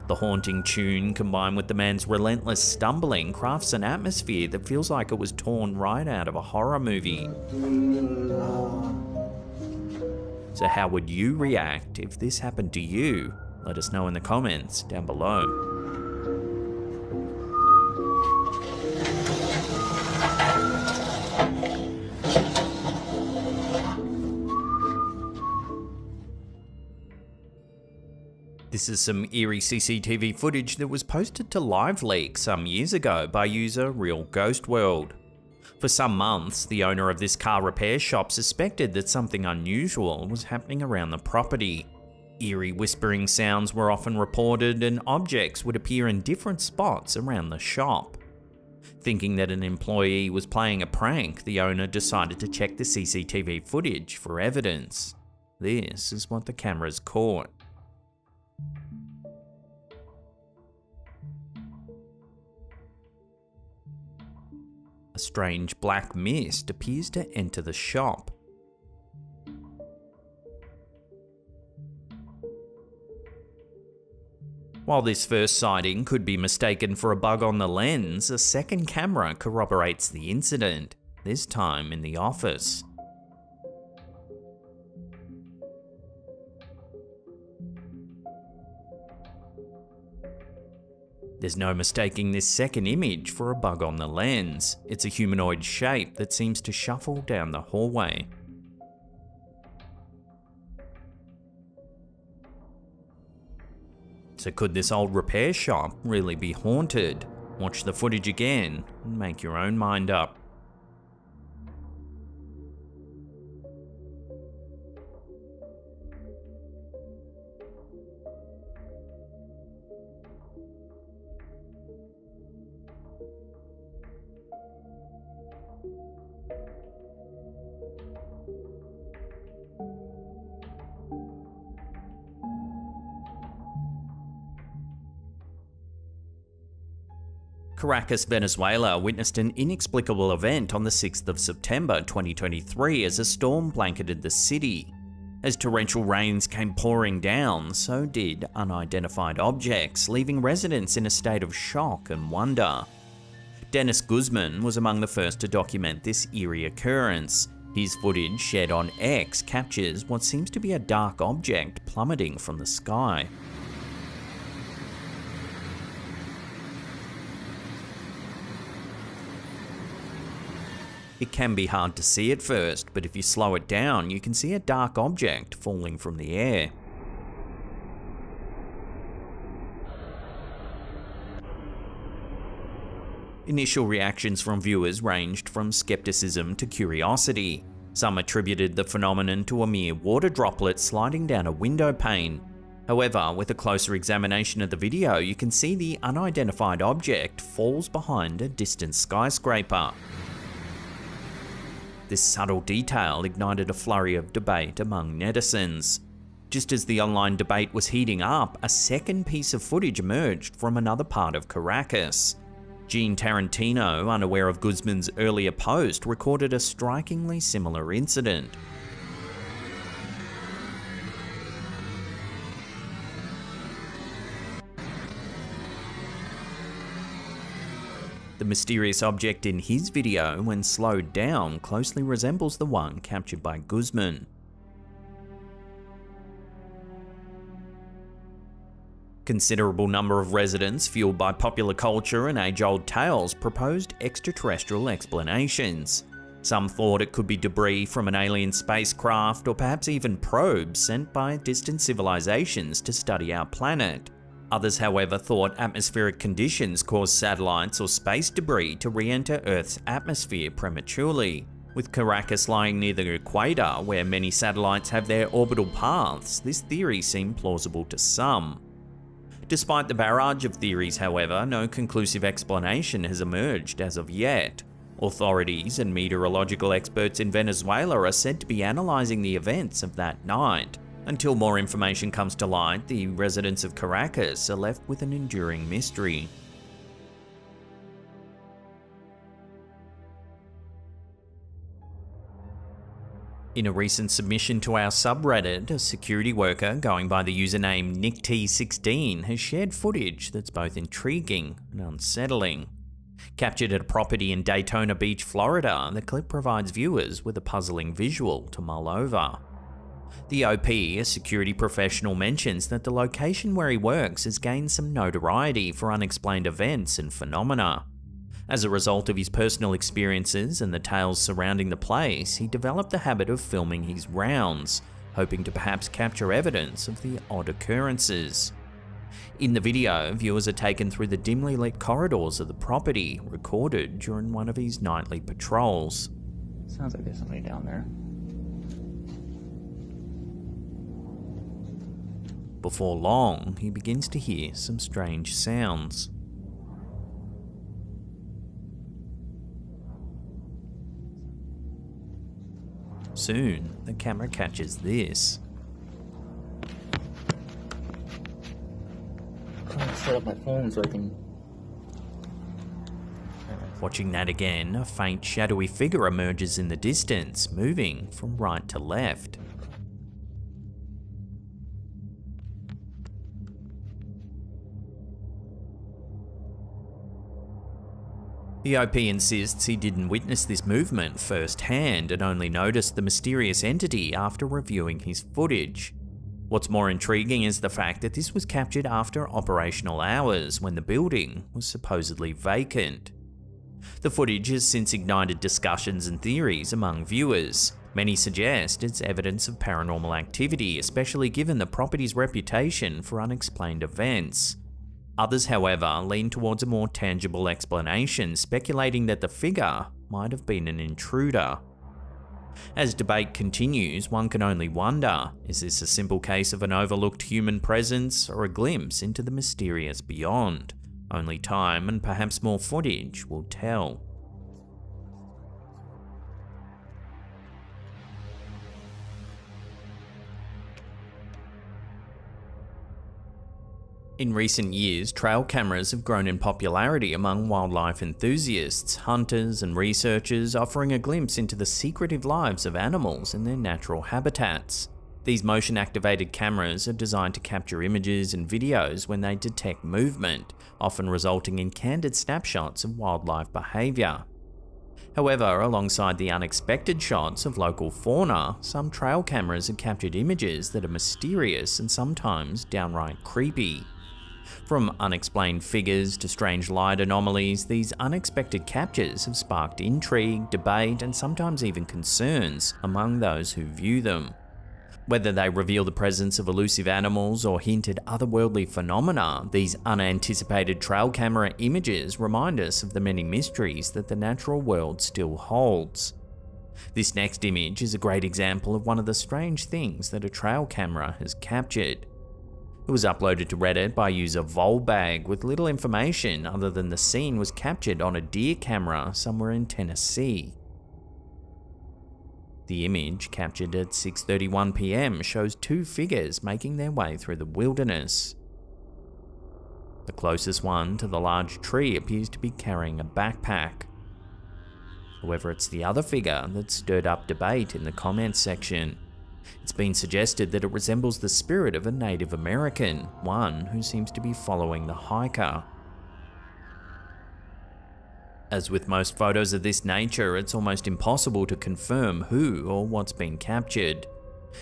The haunting tune, combined with the man's relentless stumbling, crafts an atmosphere that feels like it was torn right out of a horror movie. So how would you react if this happened to you? Let us know in the comments down below. This is some eerie CCTV footage that was posted to LiveLeak some years ago by user Real Ghost World. For some months, the owner of this car repair shop suspected that something unusual was happening around the property. Eerie whispering sounds were often reported and objects would appear in different spots around the shop. Thinking that an employee was playing a prank, the owner decided to check the CCTV footage for evidence. This is what the cameras caught. A strange black mist appears to enter the shop. While this first sighting could be mistaken for a bug on the lens, a second camera corroborates the incident, this time in the office. There's no mistaking this second image for a bug on the lens. It's a humanoid shape that seems to shuffle down the hallway. So could this old repair shop really be haunted? Watch the footage again and make your own mind up. Caracas, Venezuela witnessed an inexplicable event on the 6th of September 2023 as a storm blanketed the city. As torrential rains came pouring down, so did unidentified objects, leaving residents in a state of shock and wonder. Dennis Guzman was among the first to document this eerie occurrence. His footage shared on X captures what seems to be a dark object plummeting from the sky. It can be hard to see at first, but if you slow it down, you can see a dark object falling from the air. Initial reactions from viewers ranged from skepticism to curiosity. Some attributed the phenomenon to a mere water droplet sliding down a window pane. However, with a closer examination of the video, you can see the unidentified object falls behind a distant skyscraper. This subtle detail ignited a flurry of debate among netizens. Just as the online debate was heating up, a second piece of footage emerged from another part of Caracas. Gene Tarantino, unaware of Guzman's earlier post, recorded a strikingly similar incident. The mysterious object in his video, when slowed down, closely resembles the one captured by Guzman. Considerable number of residents, fueled by popular culture and age-old tales, proposed extraterrestrial explanations. Some thought it could be debris from an alien spacecraft, or perhaps even probes sent by distant civilizations to study our planet. Others, however, thought atmospheric conditions caused satellites or space debris to re-enter Earth's atmosphere prematurely. With Caracas lying near the equator, where many satellites have their orbital paths, this theory seemed plausible to some. Despite the barrage of theories, however, no conclusive explanation has emerged as of yet. Authorities and meteorological experts in Venezuela are said to be analysing the events of that night. Until more information comes to light, the residents of Caracas are left with an enduring mystery. In a recent submission to our subreddit, a security worker going by the username NickT16 has shared footage that's both intriguing and unsettling. Captured at a property in Daytona Beach, Florida, the clip provides viewers with a puzzling visual to mull over. The OP, a security professional, mentions that the location where he works has gained some notoriety for unexplained events and phenomena. As a result of his personal experiences and the tales surrounding the place, he developed the habit of filming his rounds, hoping to perhaps capture evidence of the odd occurrences. In the video, viewers are taken through the dimly lit corridors of the property, recorded during one of his nightly patrols. Sounds like there's somebody down there. Before long, he begins to hear some strange sounds. Soon, the camera catches this. I'm trying to set up my phone so I can... Watching that again, a faint shadowy figure emerges in the distance, moving from right to left. The OP insists he didn't witness this movement firsthand and only noticed the mysterious entity after reviewing his footage. What's more intriguing is the fact that this was captured after operational hours when the building was supposedly vacant. The footage has since ignited discussions and theories among viewers. Many suggest it's evidence of paranormal activity, especially given the property's reputation for unexplained events. Others, however, lean towards a more tangible explanation, speculating that the figure might have been an intruder. As debate continues, one can only wonder, is this a simple case of an overlooked human presence or a glimpse into the mysterious beyond? Only time and perhaps more footage will tell. In recent years, trail cameras have grown in popularity among wildlife enthusiasts, hunters, and researchers, offering a glimpse into the secretive lives of animals in their natural habitats. These motion-activated cameras are designed to capture images and videos when they detect movement, often resulting in candid snapshots of wildlife behaviour. However, alongside the unexpected shots of local fauna, some trail cameras have captured images that are mysterious and sometimes downright creepy. From unexplained figures to strange light anomalies, these unexpected captures have sparked intrigue, debate, and sometimes even concerns among those who view them. Whether they reveal the presence of elusive animals or hint at otherworldly phenomena, these unanticipated trail camera images remind us of the many mysteries that the natural world still holds. This next image is a great example of one of the strange things that a trail camera has captured. It was uploaded to Reddit by user Volbag with little information other than the scene was captured on a deer camera somewhere in Tennessee. The image, captured at 6:31 PM, shows two figures making their way through the wilderness. The closest one to the large tree appears to be carrying a backpack. However, it's the other figure that stirred up debate in the comments section. It's been suggested that it resembles the spirit of a Native American, one who seems to be following the hiker. As with most photos of this nature, it's almost impossible to confirm who or what's been captured.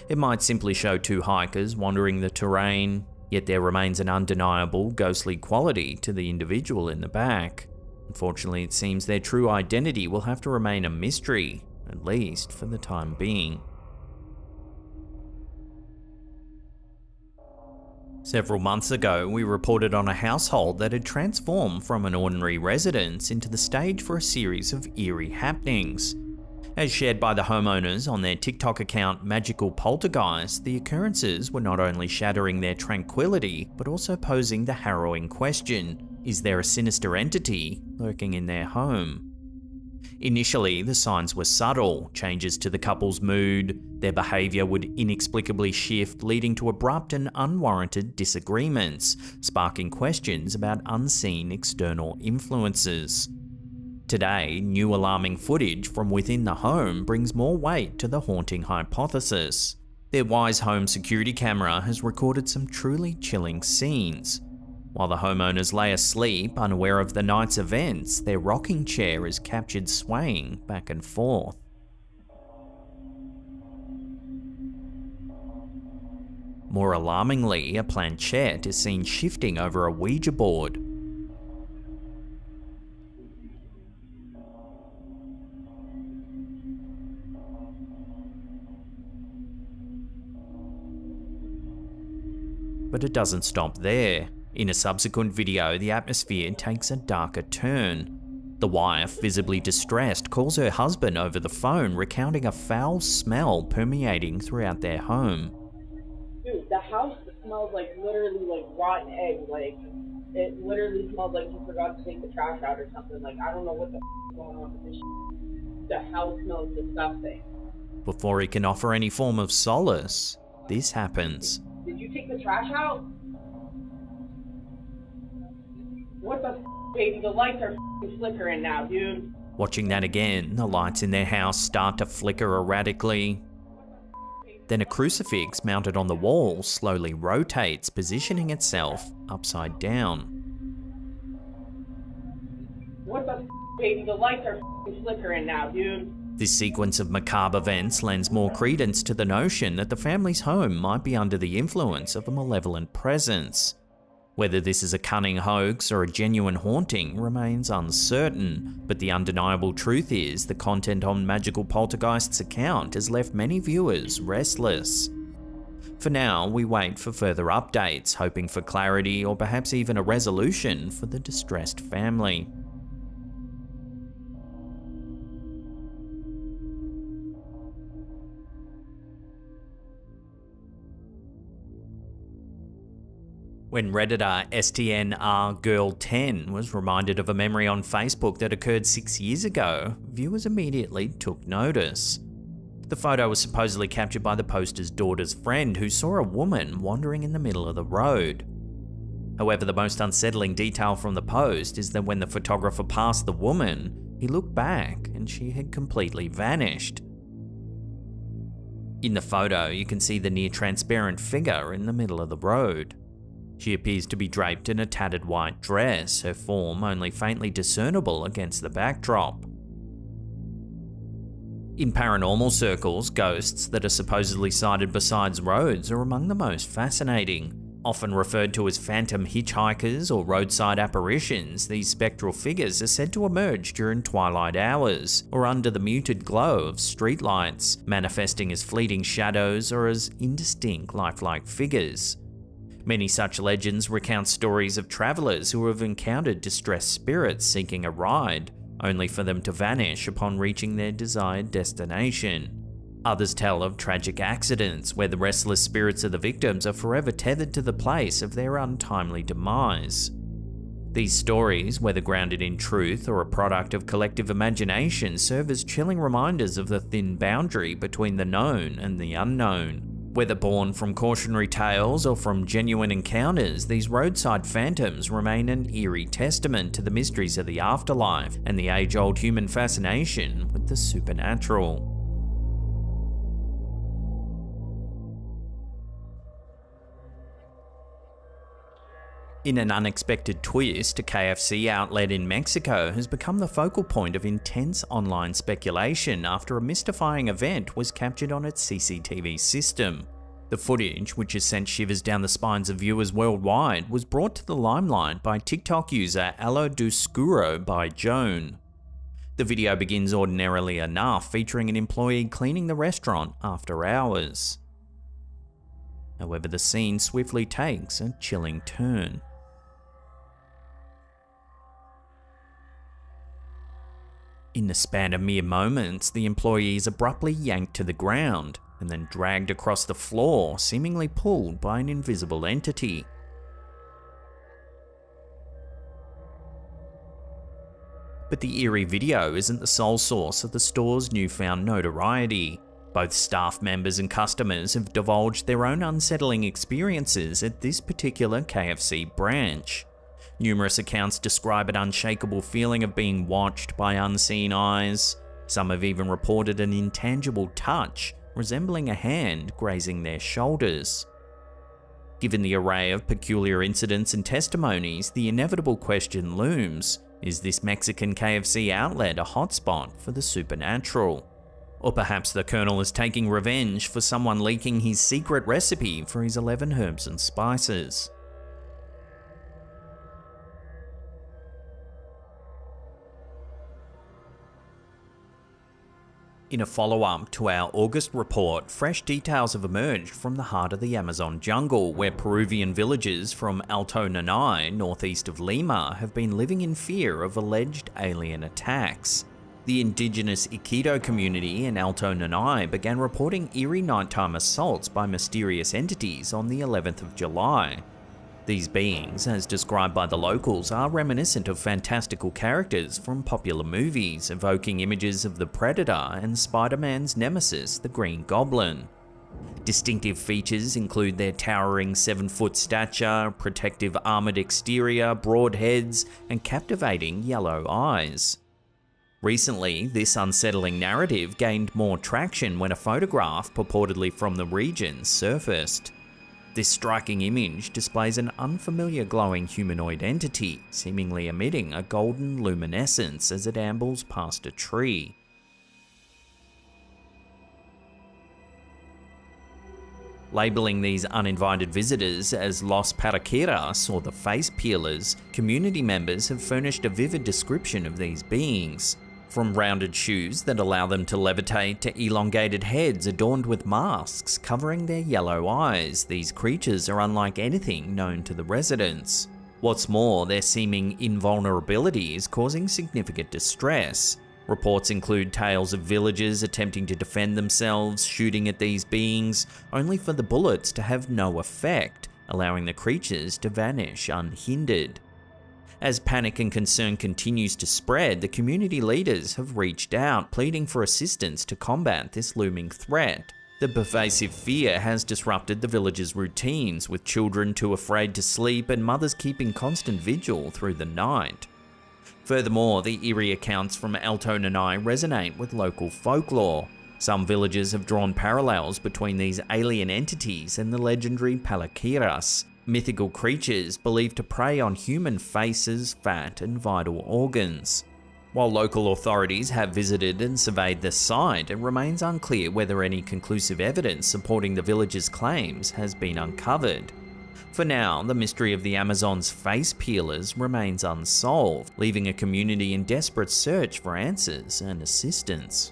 It might simply show two hikers wandering the terrain, yet there remains an undeniable ghostly quality to the individual in the back. Unfortunately, it seems their true identity will have to remain a mystery, at least for the time being. Several months ago, we reported on a household that had transformed from an ordinary residence into the stage for a series of eerie happenings. As shared by the homeowners on their TikTok account Magical Poltergeist, the occurrences were not only shattering their tranquility, but also posing the harrowing question: is there a sinister entity lurking in their home? Initially, the signs were subtle: changes to the couple's mood, their behaviour would inexplicably shift, leading to abrupt and unwarranted disagreements, sparking questions about unseen external influences. Today, new alarming footage from within the home brings more weight to the haunting hypothesis. Their Wise Home security camera has recorded some truly chilling scenes. While the homeowners lay asleep, unaware of the night's events, their rocking chair is captured swaying back and forth. More alarmingly, a planchette is seen shifting over a Ouija board. But it doesn't stop there. In a subsequent video, the atmosphere takes a darker turn. The wife, visibly distressed, calls her husband over the phone, recounting a foul smell permeating throughout their home. Dude, the house smells like literally like rotten egg. Like, it literally smells like you forgot to take the trash out or something. Like, I don't know what the is going on with this shit. The house smells disgusting. Before he can offer any form of solace, this happens. Did you take the trash out? What the baby? The lights are flickering now, dude. Watching that again, the lights in their house start to flicker erratically. Then a crucifix mounted on the wall slowly rotates, positioning itself upside down. What the baby? The lights are flickering now, dude. This sequence of macabre events lends more credence to the notion that the family's home might be under the influence of a malevolent presence. Whether this is a cunning hoax or a genuine haunting remains uncertain, but the undeniable truth is the content on Magical Poltergeist's account has left many viewers restless. For now, we wait for further updates, hoping for clarity or perhaps even a resolution for the distressed family. When Redditor STNRGirl10 was reminded of a memory on Facebook that occurred 6 years ago, viewers immediately took notice. The photo was supposedly captured by the poster's daughter's friend, who saw a woman wandering in the middle of the road. However, the most unsettling detail from the post is that when the photographer passed the woman, he looked back and she had completely vanished. In the photo, you can see the near-transparent figure in the middle of the road. She appears to be draped in a tattered white dress, her form only faintly discernible against the backdrop. In paranormal circles, ghosts that are supposedly sighted beside roads are among the most fascinating. Often referred to as phantom hitchhikers or roadside apparitions, these spectral figures are said to emerge during twilight hours or under the muted glow of streetlights, manifesting as fleeting shadows or as indistinct lifelike figures. Many such legends recount stories of travelers who have encountered distressed spirits seeking a ride, only for them to vanish upon reaching their desired destination. Others tell of tragic accidents where the restless spirits of the victims are forever tethered to the place of their untimely demise. These stories, whether grounded in truth or a product of collective imagination, serve as chilling reminders of the thin boundary between the known and the unknown. Whether born from cautionary tales or from genuine encounters, these roadside phantoms remain an eerie testament to the mysteries of the afterlife and the age-old human fascination with the supernatural. In an unexpected twist, a KFC outlet in Mexico has become the focal point of intense online speculation after a mystifying event was captured on its CCTV system. The footage, which has sent shivers down the spines of viewers worldwide, was brought to the limelight by TikTok user Alo Duscuro by Joan. The video begins ordinarily enough, featuring an employee cleaning the restaurant after hours. However, the scene swiftly takes a chilling turn. In the span of mere moments, the employee is abruptly yanked to the ground and then dragged across the floor, seemingly pulled by an invisible entity. But the eerie video isn't the sole source of the store's newfound notoriety. Both staff members and customers have divulged their own unsettling experiences at this particular KFC branch. Numerous accounts describe an unshakable feeling of being watched by unseen eyes. Some have even reported an intangible touch, resembling a hand grazing their shoulders. Given the array of peculiar incidents and testimonies, the inevitable question looms: is this Mexican KFC outlet a hotspot for the supernatural? Or perhaps the Colonel is taking revenge for someone leaking his secret recipe for his 11 herbs and spices. In a follow-up to our August report, fresh details have emerged from the heart of the Amazon jungle, where Peruvian villagers from Alto Nanay, northeast of Lima, have been living in fear of alleged alien attacks. The indigenous Iquito community in Alto Nanay began reporting eerie nighttime assaults by mysterious entities on the 11th of July. These beings, as described by the locals, are reminiscent of fantastical characters from popular movies, evoking images of the Predator and Spider-Man's nemesis, the Green Goblin. Distinctive features include their towering 7-foot stature, protective armored exterior, broad heads, and captivating yellow eyes. Recently, this unsettling narrative gained more traction when a photograph purportedly from the region surfaced. This striking image displays an unfamiliar glowing humanoid entity, seemingly emitting a golden luminescence as it ambles past a tree. Labeling these uninvited visitors as Los Paraquiras, or the face peelers, community members have furnished a vivid description of these beings. From rounded shoes that allow them to levitate to elongated heads adorned with masks covering their yellow eyes, these creatures are unlike anything known to the residents. What's more, their seeming invulnerability is causing significant distress. Reports include tales of villagers attempting to defend themselves, shooting at these beings, only for the bullets to have no effect, allowing the creatures to vanish unhindered. As panic and concern continues to spread, the community leaders have reached out, pleading for assistance to combat this looming threat. The pervasive fear has disrupted the villagers' routines, with children too afraid to sleep and mothers keeping constant vigil through the night. Furthermore, the eerie accounts from Alto Nanay resonate with local folklore. Some villagers have drawn parallels between these alien entities and the legendary Paraquiras, mythical creatures believed to prey on human faces, fat, and vital organs. While local authorities have visited and surveyed the site, it remains unclear whether any conclusive evidence supporting the villagers' claims has been uncovered. For now, the mystery of the Amazon's face peelers remains unsolved, leaving a community in desperate search for answers and assistance.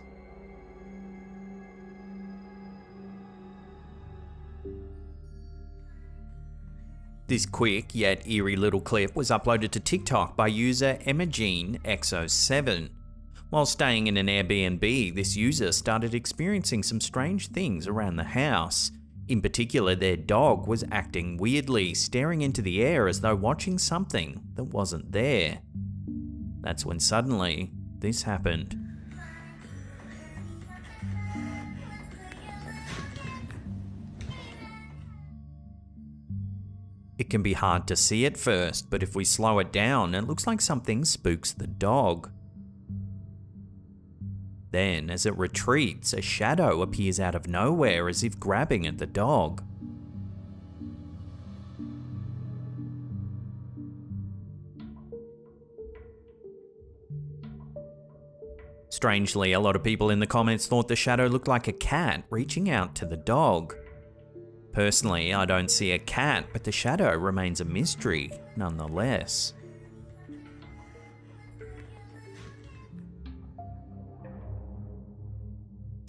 This quick yet eerie little clip was uploaded to TikTok by user EmmaJeanXO7. While staying in an Airbnb, this user started experiencing some strange things around the house. In particular, their dog was acting weirdly, staring into the air as though watching something that wasn't there. That's when suddenly, this happened. It can be hard to see at first, but if we slow it down, it looks like something spooks the dog. Then, as it retreats, a shadow appears out of nowhere as if grabbing at the dog. Strangely, a lot of people in the comments thought the shadow looked like a cat reaching out to the dog. Personally, I don't see a cat, but the shadow remains a mystery nonetheless.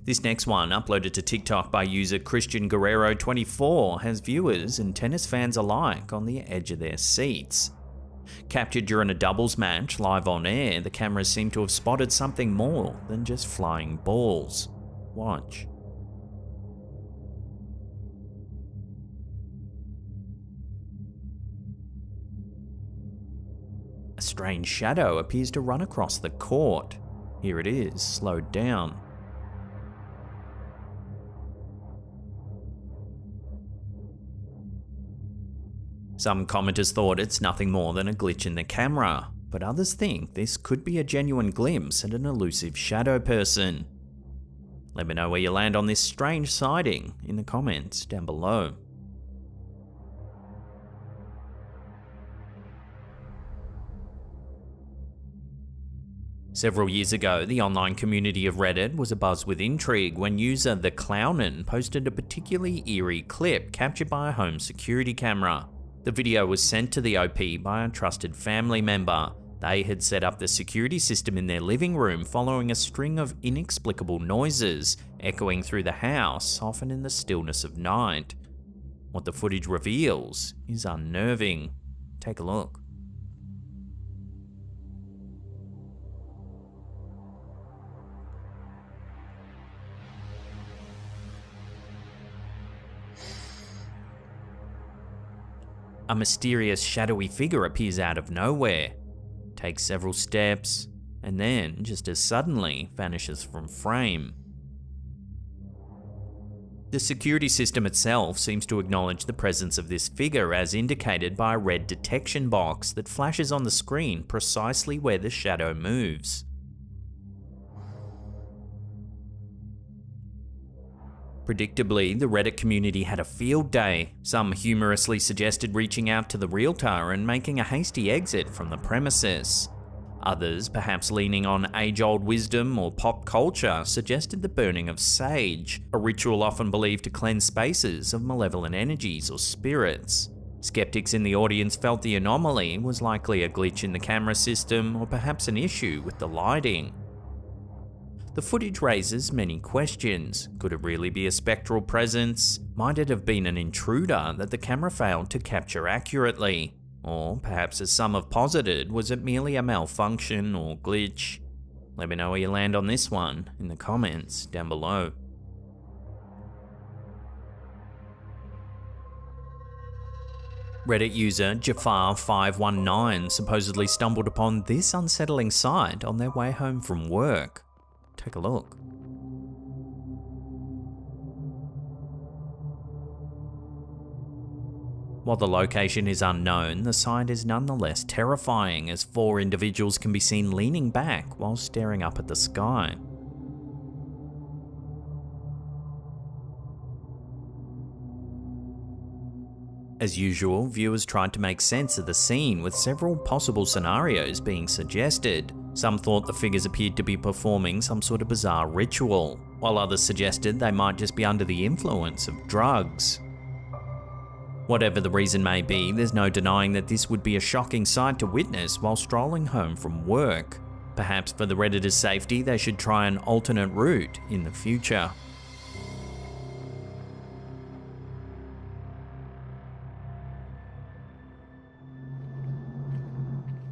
This next one, uploaded to TikTok by user Christian Guerrero24, has viewers and tennis fans alike on the edge of their seats. Captured during a doubles match live on air, the cameras seem to have spotted something more than just flying balls. Watch. A strange shadow appears to run across the court. Here it is, slowed down. Some commenters thought it's nothing more than a glitch in the camera, but others think this could be a genuine glimpse at an elusive shadow person. Let me know where you land on this strange sighting in the comments down below. Several years ago, the online community of Reddit was abuzz with intrigue when user The Clownin posted a particularly eerie clip captured by a home security camera. The video was sent to the OP by a trusted family member. They had set up the security system in their living room following a string of inexplicable noises echoing through the house, often in the stillness of night. What the footage reveals is unnerving. Take a look. A mysterious shadowy figure appears out of nowhere, takes several steps, and then, just as suddenly, vanishes from frame. The security system itself seems to acknowledge the presence of this figure as indicated by a red detection box that flashes on the screen precisely where the shadow moves. Predictably, the Reddit community had a field day. Some humorously suggested reaching out to the realtor and making a hasty exit from the premises. Others, perhaps leaning on age-old wisdom or pop culture, suggested the burning of sage, a ritual often believed to cleanse spaces of malevolent energies or spirits. Skeptics in the audience felt the anomaly was likely a glitch in the camera system or perhaps an issue with the lighting. The footage raises many questions. Could it really be a spectral presence? Might it have been an intruder that the camera failed to capture accurately? Or perhaps, as some have posited, was it merely a malfunction or glitch? Let me know where you land on this one in the comments down below. Reddit user Jafar519 supposedly stumbled upon this unsettling sight on their way home from work. Take a look. While the location is unknown, the sight is nonetheless terrifying as 4 individuals can be seen leaning back while staring up at the sky. As usual, viewers tried to make sense of the scene with several possible scenarios being suggested. Some thought the figures appeared to be performing some sort of bizarre ritual, while others suggested they might just be under the influence of drugs. Whatever the reason may be, there's no denying that this would be a shocking sight to witness while strolling home from work. Perhaps for the Redditors' safety, they should try an alternate route in the future.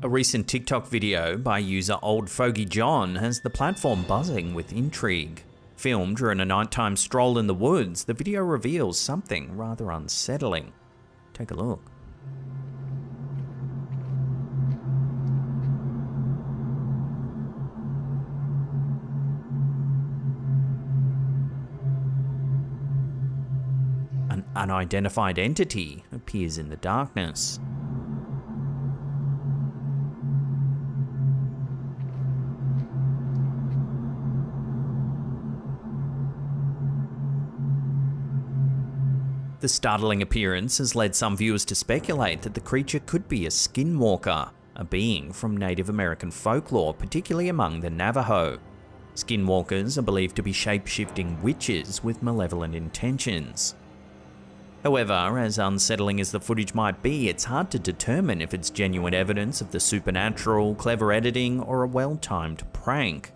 A recent TikTok video by user Old Fogey John has the platform buzzing with intrigue. Filmed during a nighttime stroll in the woods, the video reveals something rather unsettling. Take a look. An unidentified entity appears in the darkness. The startling appearance has led some viewers to speculate that the creature could be a skinwalker, a being from Native American folklore, particularly among the Navajo. Skinwalkers are believed to be shape-shifting witches with malevolent intentions. However, as unsettling as the footage might be, it's hard to determine if it's genuine evidence of the supernatural, clever editing, or a well-timed prank.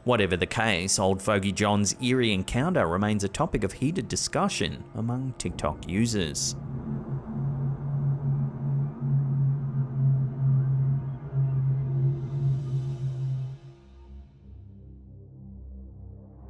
Whatever the case, Old Fogey John's eerie encounter remains a topic of heated discussion among TikTok users.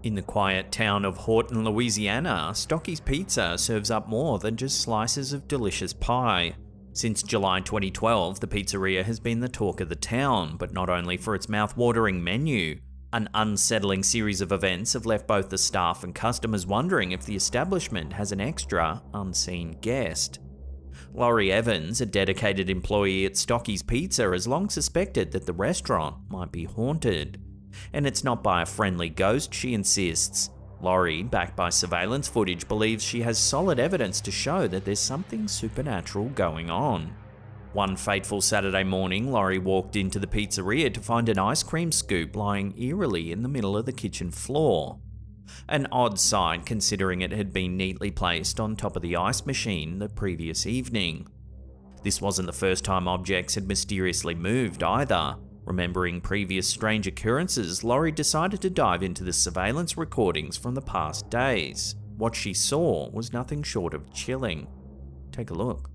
In the quiet town of Horton, Louisiana, Stocky's Pizza serves up more than just slices of delicious pie. Since July 2012, the pizzeria has been the talk of the town, but not only for its mouth-watering menu. An unsettling series of events have left both the staff and customers wondering if the establishment has an extra, unseen guest. Laurie Evans, a dedicated employee at Stocky's Pizza, has long suspected that the restaurant might be haunted. And it's not by a friendly ghost, she insists. Laurie, backed by surveillance footage, believes she has solid evidence to show that there's something supernatural going on. One fateful Saturday morning, Laurie walked into the pizzeria to find an ice cream scoop lying eerily in the middle of the kitchen floor. An odd sight considering it had been neatly placed on top of the ice machine the previous evening. This wasn't the first time objects had mysteriously moved either. Remembering previous strange occurrences, Laurie decided to dive into the surveillance recordings from the past days. What she saw was nothing short of chilling. Take a look.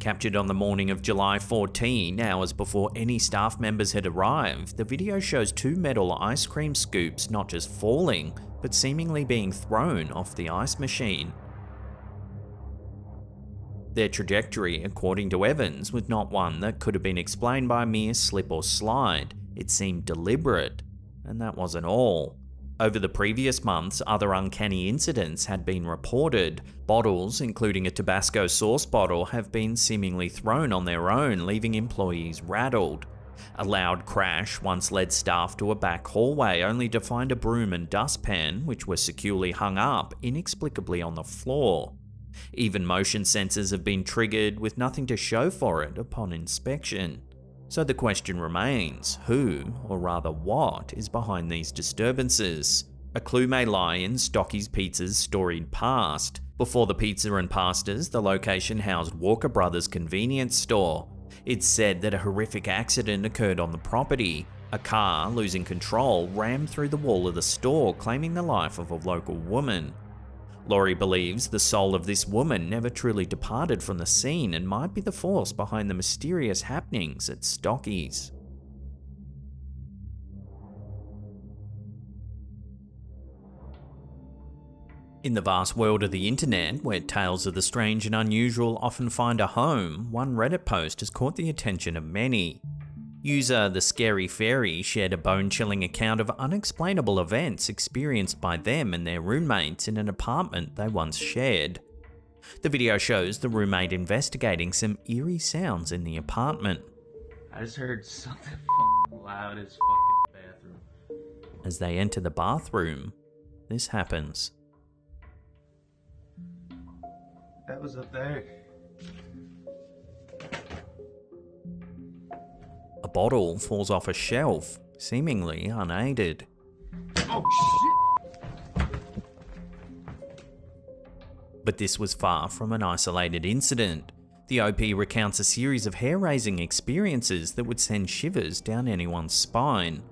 Captured on the morning of July 14, hours before any staff members had arrived, the video shows two metal ice cream scoops not just falling, but seemingly being thrown off the ice machine. Their trajectory, according to Evans, was not one that could have been explained by a mere slip or slide. It seemed deliberate, and that wasn't all. Over the previous months, other uncanny incidents had been reported. Bottles, including a Tabasco sauce bottle, have been seemingly thrown on their own, leaving employees rattled. A loud crash once led staff to a back hallway, only to find a broom and dustpan, which were securely hung up, inexplicably on the floor. Even motion sensors have been triggered, with nothing to show for it upon inspection. So the question remains, who, or rather what, is behind these disturbances? A clue may lie in Stocky's Pizza's storied past. Before the pizza and pastas, the location housed Walker Brothers convenience store. It's said that a horrific accident occurred on the property. A car, losing control, rammed through the wall of the store, claiming the life of a local woman. Laurie believes the soul of this woman never truly departed from the scene and might be the force behind the mysterious happenings at Stocky's. In the vast world of the internet, where tales of the strange and unusual often find a home, one Reddit post has caught the attention of many. User The Scary Fairy shared a bone-chilling account of unexplainable events experienced by them and their roommates in an apartment they once shared. The video shows the roommate investigating some eerie sounds in the apartment. I just heard something fucking loud as fucking bathroom. As they enter the bathroom, this happens. That was up there. A bottle falls off a shelf, seemingly unaided. Oh shit! But this was far from an isolated incident. The OP recounts a series of hair-raising experiences that would send shivers down anyone's spine.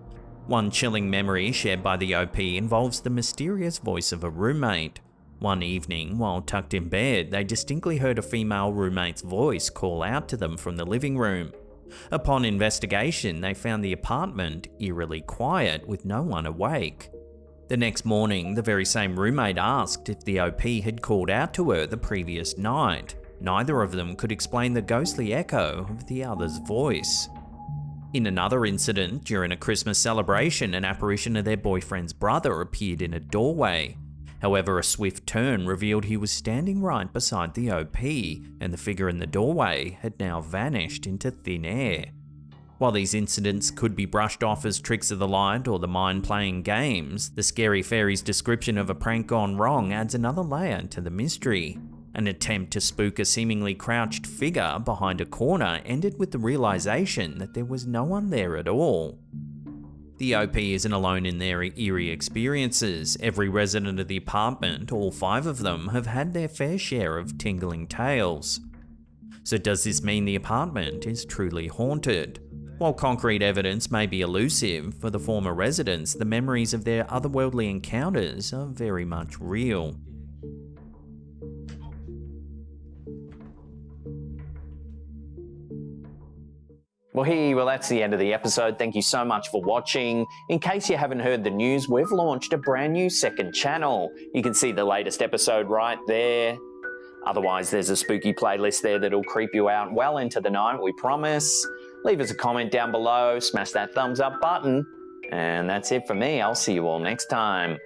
One chilling memory shared by the OP involves the mysterious voice of a roommate. One evening, while tucked in bed, they distinctly heard a female roommate's voice call out to them from the living room. Upon investigation, they found the apartment eerily quiet with no one awake. The next morning, the very same roommate asked if the OP had called out to her the previous night. Neither of them could explain the ghostly echo of the other's voice. In another incident, during a Christmas celebration, an apparition of their boyfriend's brother appeared in a doorway. However, a swift turn revealed he was standing right beside the OP, and the figure in the doorway had now vanished into thin air. While these incidents could be brushed off as tricks of the light or the mind playing games, the Scary Fairy's description of a prank gone wrong adds another layer to the mystery. An attempt to spook a seemingly crouched figure behind a corner ended with the realization that there was no one there at all. The OP isn't alone in their eerie experiences. Every resident of the apartment, all 5 of them, have had their fair share of tingling tales. So does this mean the apartment is truly haunted? While concrete evidence may be elusive, for the former residents, the memories of their otherworldly encounters are very much real. Well, that's the end of the episode. Thank you so much for watching. In case you haven't heard the news, we've launched a brand new second channel. You can see the latest episode right there. Otherwise, there's a spooky playlist there that'll creep you out well into the night, we promise. Leave us a comment down below, smash that thumbs up button. And that's it for me. I'll see you all next time.